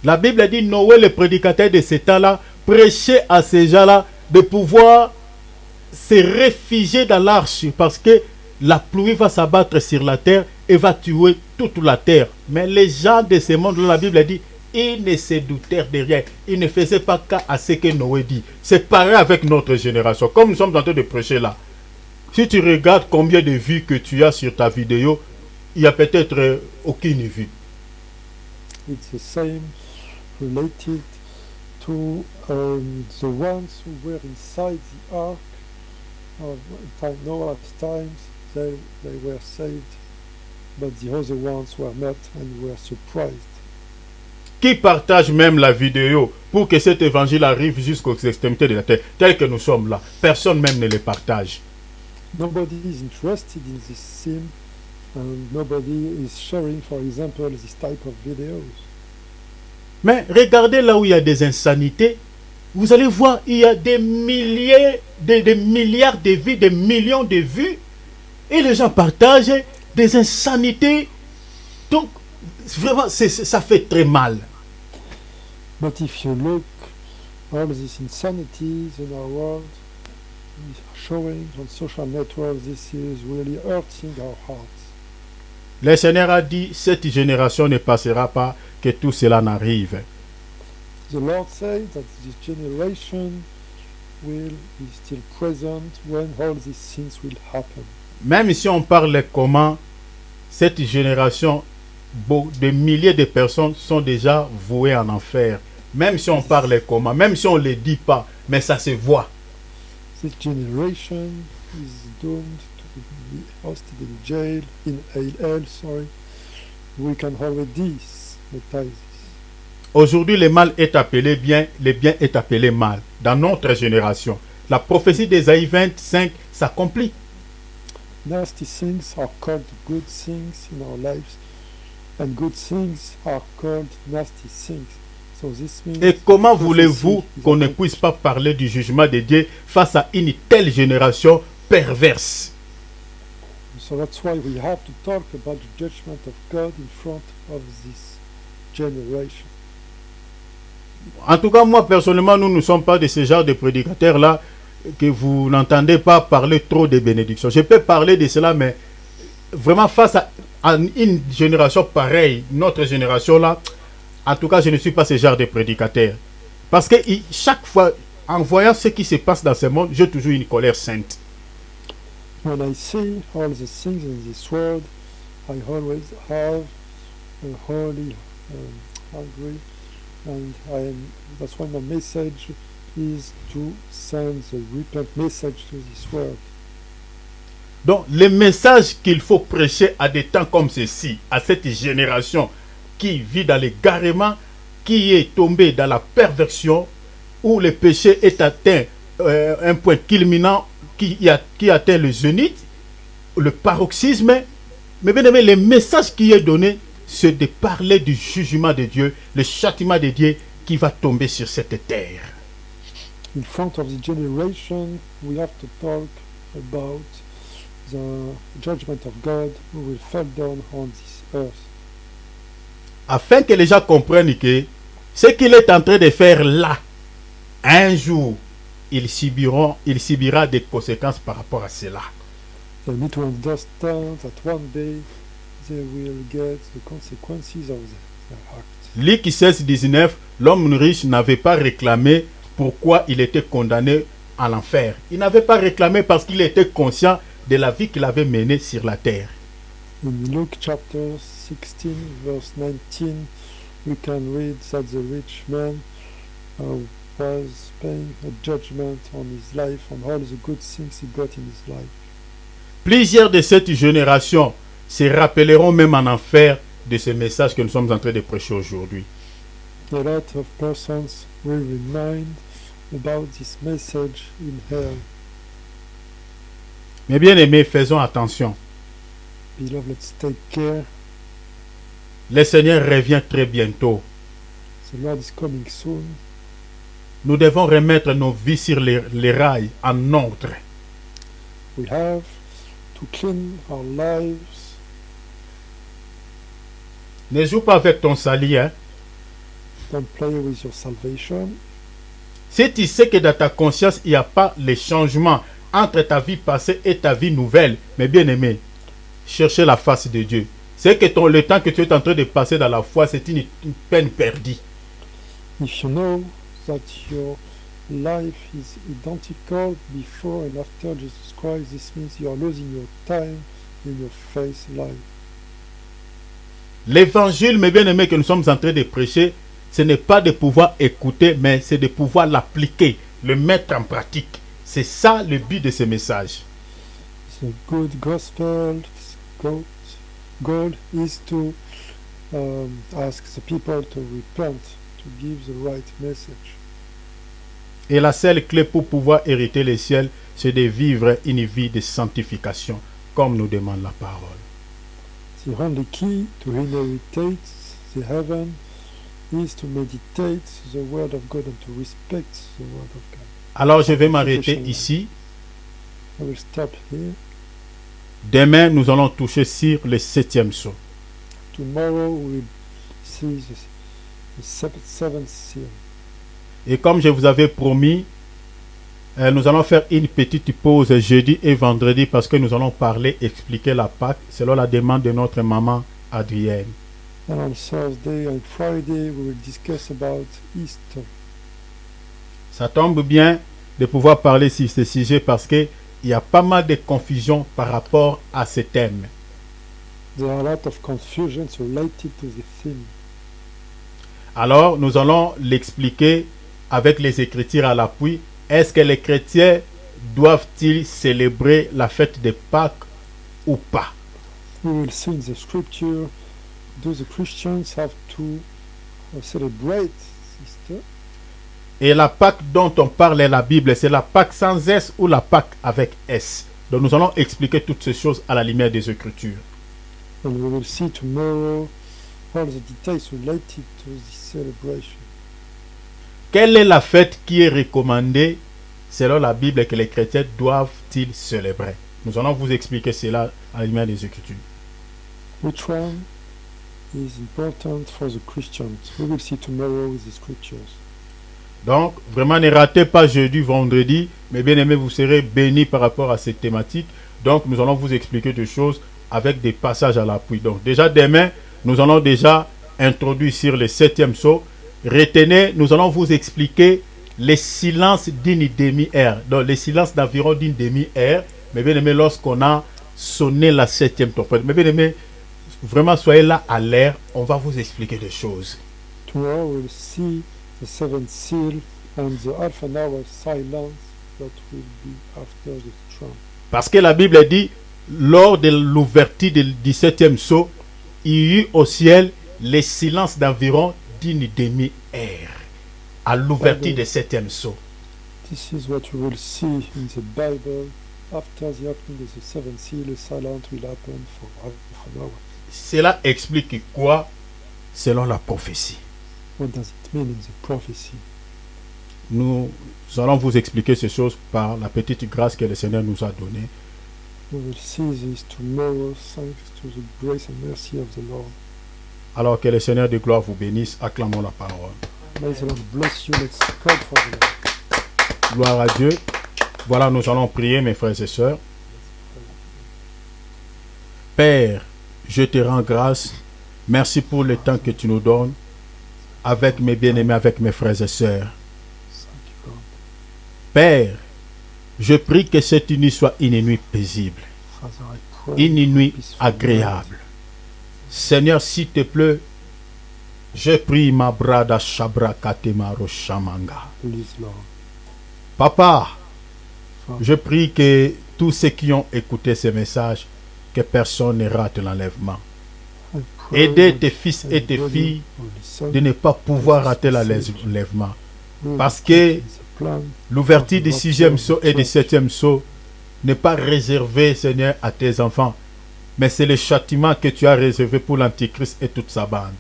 La Bible dit Noé, le prédicateur de ce temps-là, prêchait à ces gens-là de pouvoir se réfugier dans l'arche parce que la pluie va s'abattre sur la terre et va tuer toute la terre. Mais les gens de ce monde, la Bible dit, ils ne se doutèrent de rien. Ils ne faisaient pas cas à ce que Noé dit. C'est pareil avec notre génération. Comme nous sommes en train de prêcher là. Si tu regardes combien de vues que tu as sur ta vidéo, il n'y a peut-être aucune vue. It's the same related to the ones who were inside the ark of Noah's times. They were saved, but the other ones were not and were surprised. Qui partage même la vidéo pour que cet évangile arrive jusqu'aux extrémités de la terre, tel que nous sommes là. Personne même ne le partage. Nobody is interested in this sin, and nobody is sharing, for example, this type of videos. Mais regardez là où il y a des insanités, vous allez voir, il y a des milliers, des milliards de vues, des millions de vues, et les gens partagent des insanités. Donc, vraiment, ça fait très mal. But if you look, all these insanities in our world showing on social networks, this is really hurting our hearts. Le Seigneur a dit, cette génération ne passera pas que tout cela n'arrive. The Lord said that this generation will be still present when all these things will happen. Même si on parle comment, cette génération, de milliers de personnes sont déjà vouées en enfer. Même si on parle comment, même si on ne le dit pas, mais ça se voit. This generation is doomed to be hosted in jail, in hell, sorry. We can already notice this. Aujourd'hui, le mal est appelé bien, le bien est appelé mal. Dans notre génération, la prophétie d'Ésaïe 25 s'accomplit. Nasty things are called good things in our lives, and good things are called nasty things. So this means Et comment voulez-vous qu'on ne puisse pas parler du jugement de Dieu face à une telle génération perverse? So that's why we have to talk about the judgment of God in front of this generation. En tout cas, moi personnellement, nous ne sommes pas de ce genre de prédicateurs-là que vous n'entendez pas parler trop de bénédictions. Je peux parler de cela, mais vraiment face à une génération pareille, notre génération-là, en tout cas, je ne suis pas ce genre de prédicateur. Parce que chaque fois, en voyant ce qui se passe dans ce monde, j'ai toujours une colère sainte. When I see all the things in this world, I always have a holy hungry, and that's why my message is to send the repent message to this world. Donc, le message qu'il faut prêcher à des temps comme ceci, à cette génération qui vit dans l'égarement, qui est tombée dans la perversion, où le péché est atteint un point culminant, qui atteint le zénith, le paroxysme, Mais bien aimé, le message qui est donné, c'est de parler du jugement de Dieu, le châtiment de Dieu qui va tomber sur cette terre. In front of the generation, we have to talk about the judgment of God who will fall down on this earth. Afin que les gens comprennent que ce qu'il est en train de faire là, un jour, il subira des conséquences par rapport à cela. They need to understand that one day they will get the consequences of their act. Luc 16, 19, l'homme riche n'avait pas réclamé pourquoi il était condamné à l'enfer. Il n'avait pas réclamé parce qu'il était conscient de la vie qu'il avait menée sur la terre. In Luke chapter 16, verse 19, we can read that the rich man was paying a judgment on his life, on all the good things he got in his life. Plusieurs de cette génération se rappelleront même en enfer de ce message que nous sommes en train de prêcher aujourd'hui. A lot of persons will remind about this message in hell. Mais bien aimés, faisons attention. Beloved, let's take care. Le Seigneur revient très bientôt. The Lord is coming soon. Nous devons remettre nos vies sur les rails en ordre. We have to clean our lives. Ne joue pas avec ton salut. Hein? Don't play with your salvation. Si tu sais que dans ta conscience, il n'y a pas les changements entre ta vie passée et ta vie nouvelle, mais bien aimé, cherchez la face de Dieu. C'est que le temps que tu es en train de passer dans la foi, c'est une peine perdue. If you know that your life is identical before and after Jesus Christ, this means you are losing your time in your faith life. L'évangile, mes bien-aimés, que nous sommes en train de prêcher, ce n'est pas de pouvoir écouter, mais c'est de pouvoir l'appliquer, le mettre en pratique. C'est ça le but de ce message. The good gospel goal is to ask the people to repent, to give the right message. Et la seule clé pour pouvoir hériter les ciels, c'est de vivre une vie de sanctification, comme nous demande la parole. The only key to inherit the heaven is to meditate the word of God and to respect the word of God. Alors je vais m'arrêter ici. I will stop here. Demain, nous allons toucher sur le 7e sceau. Tomorrow we will see the seventh seal. Et comme je vous avais promis, nous allons faire une petite pause jeudi et vendredi parce que nous allons parler, expliquer la Pâque selon la demande de notre maman Adrienne. And on Thursday and Friday we will discuss about Easter. Ça tombe bien de pouvoir parler sur ce sujet parce qu'il y a pas mal de confusion par rapport à ce thème. There are a lot of confusions related to the theme. Alors, nous allons l'expliquer avec les Écritures à l'appui. Est-ce que les chrétiens doivent-ils célébrer la fête de Pâques ou pas? We will see in the scripture, do the Christians have to celebrate Easter? Et la Pâque dont on parle dans la Bible, c'est la Pâque sans S ou la Pâque avec S. Donc nous allons expliquer toutes ces choses à la lumière des Écritures. And we will see tomorrow all the details related to this celebration. Quelle est la fête qui est recommandée selon la Bible que les chrétiens doivent-ils célébrer? Nous allons vous expliquer cela à la lumière des Écritures. Which one is important for the Christians? We will see tomorrow with the scriptures. Donc, vraiment, ne ratez pas jeudi, vendredi, mais bien aimé, vous serez bénis par rapport à cette thématique. Donc, nous allons vous expliquer des choses avec des passages à l'appui. Donc, déjà demain, nous allons déjà introduire sur le 7e sceau. Retenez, nous allons vous expliquer les silences d'une demi-heure. Donc, les silences d'environ d'une demi-heure. Mais bien aimé, lorsqu'on a sonné la 7e trompette. Mais bien aimé, vraiment, soyez là à l'air. On va vous expliquer des choses. Tomorrow we'll see the seventh seal and the half an hour silence that will be after the trump. Parce que la Bible dit, lors de l'ouverture du 7e sceau, il y eut au ciel les silences d'environ d'une demi-heure. À l'ouverture du 7e sceau. This is what you will see in the Bible After the opening of the seventh seal, a silence will happen for half an hour. Cela explique quoi selon la prophétie? What does it mean in the prophecy? Nous allons vous expliquer ces choses par la petite grâce que le Seigneur nous a donnée. We will see this tomorrow thanks to the grace and mercy of the Lord. Alors que le Seigneur de gloire vous bénisse, acclamons la parole. May the Lord bless you. Let's pray for the Lord. Gloire à Dieu. Voilà, nous allons prier, mes frères et sœurs. Père, je te rends grâce. Merci pour le temps que tu nous donnes avec mes bien-aimés, avec mes frères et sœurs. Thank you, God. Père, je prie que cette nuit soit une nuit paisible, Father, I pray. une nuit peaceful agréable. Seigneur, s'il te plaît, je prie ma brada Shabra Katema Roshamanga. night. Please, Lord. Papa, Father, je prie que tous ceux qui ont écouté ces messages, que personne ne rate l'enlèvement. I pray Aidez that tes fils et tes everybody filles will listen. de ne pas pouvoir rater l'enlèvement. Will parce keep que in the plan. L'ouverture du 6e sceau et du 7e sceau n'est pas réservée, Seigneur, à tes enfants, mais c'est le châtiment que tu as réservé pour l'Antichrist et toute sa bande.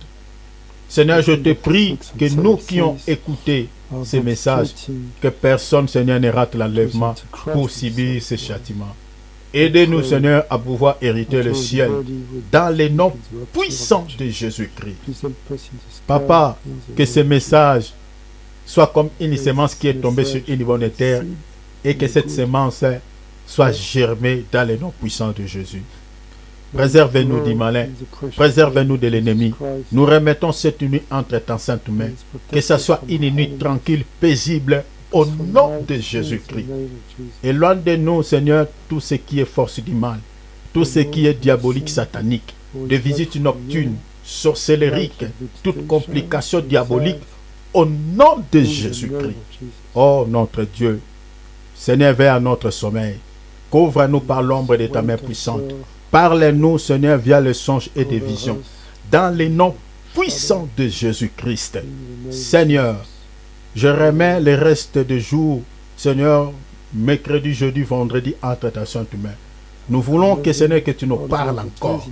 Seigneur, je te prie que nous qui ont écouté Are ces messages, dedicating que personne, Seigneur, ne rate l'enlèvement to Christ pour subir ces châtiments. Aidez-nous, Seigneur, à pouvoir hériter le ciel dans les noms puissants de Jésus-Christ. Papa, que ces messages soient comme une semence qui est tombée sur une bonne terre et que cette semence soit germée dans les noms puissants de Jésus. Préservez-nous du malin, préservez-nous de l'ennemi. Nous remettons cette nuit entre ta sainte main. Que ce soit une nuit tranquille, paisible, au nom de Jésus-Christ. Éloigne de nous, Seigneur, tout ce qui est force du mal, tout ce qui est diabolique, satanique, de visites nocturnes, sorcelleriques, toute complication diabolique, au nom de Jésus-Christ. Oh notre Dieu, Seigneur, veille à notre sommeil. Couvre-nous par l'ombre de ta main puissante. Parle-nous, Seigneur, via les songes et des visions. Dans les noms puissants de Jésus-Christ. Seigneur, je remets le reste des jours, Seigneur, mercredi, jeudi, vendredi, entre ta sainte main. Nous voulons que, Seigneur, que tu nous parles encore.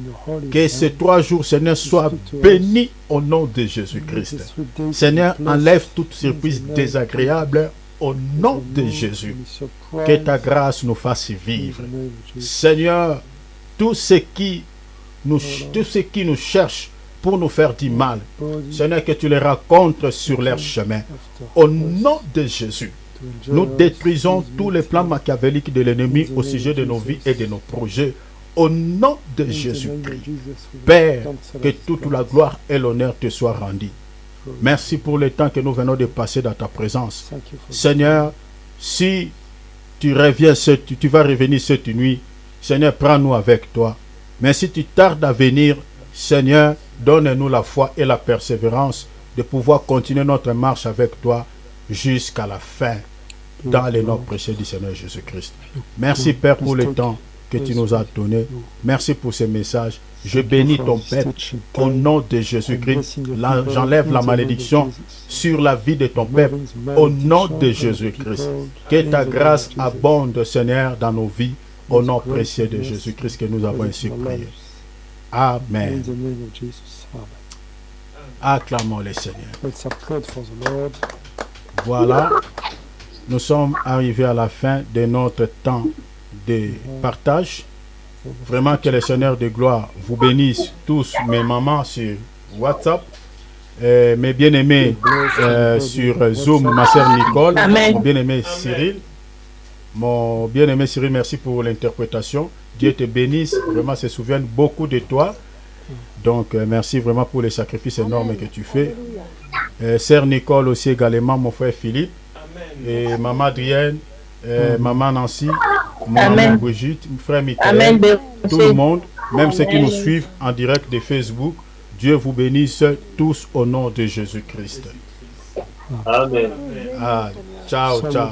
Que ces 3 jours, Seigneur, soient bénis au nom de Jésus-Christ. Seigneur, enlève toute surprise désagréable au nom de Jésus. Que ta grâce nous fasse vivre. Seigneur, tous ceux qui nous cherchent pour nous faire du mal, Seigneur, que tu les rencontres sur leur chemin. Au nom de Jésus, nous détruisons tous les plans machiavéliques de l'ennemi au sujet de nos vies et de nos projets. Au nom de Jésus-Christ. Père, que toute la gloire et l'honneur te soient rendus. Merci pour le temps que nous venons de passer dans ta présence. Seigneur, si tu vas revenir cette nuit, Seigneur, prends-nous avec toi. Mais si tu tardes à venir, Seigneur, donne-nous la foi et la persévérance de pouvoir continuer notre marche avec toi jusqu'à la fin, dans les noms précieux du Seigneur Jésus-Christ. Merci, Père, pour le temps que tu nous as donné. Merci pour ces messages. Je bénis ton Père au nom de Jésus-Christ. J'enlève la malédiction sur la vie de ton Père au nom de Jésus-Christ. Que ta grâce abonde, Seigneur, dans nos vies au nom précieux de Jésus-Christ que nous avons ainsi prié. Amen. Acclamons le Seigneur. Voilà, nous sommes arrivés à la fin de notre temps de partage. Vraiment que le Seigneur de gloire vous bénisse tous, mes mamans sur WhatsApp, mes bien-aimés sur Zoom, ma sœur Nicole, mon bien-aimé Cyril. Mon bien-aimé Cyril, merci pour l'interprétation. Dieu te bénisse, vraiment se souvienne beaucoup de toi. Donc merci vraiment pour les sacrifices énormes que tu fais. Sœur Nicole aussi également, mon frère Philippe, et maman Adrienne, maman Nancy, maman Brigitte, mon frère Michael, tout le monde, même ceux qui nous suivent en direct de Facebook. Dieu vous bénisse tous au nom de Jésus-Christ. Amen. Ah, ciao, ciao.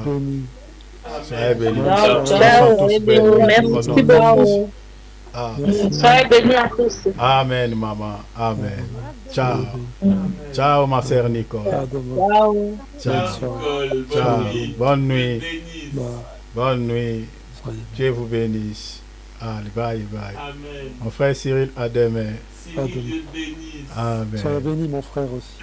Soyez bénis. Ciao, merci beaucoup. Soyez bénis à tous. Amen, maman. Amen. Ciao. Ciao, ma sœur Nicole. Ciao. Ciao. Nicole, Ciao. Bonne nuit. bénisse. Bonne nuit. Soyez bien. Dieu vous bénisse. Allez, bye, bye. Amen. Mon frère Cyril, à demain. Cyril, Dieu te bénisse. Amen. Soyez béni, mon frère aussi.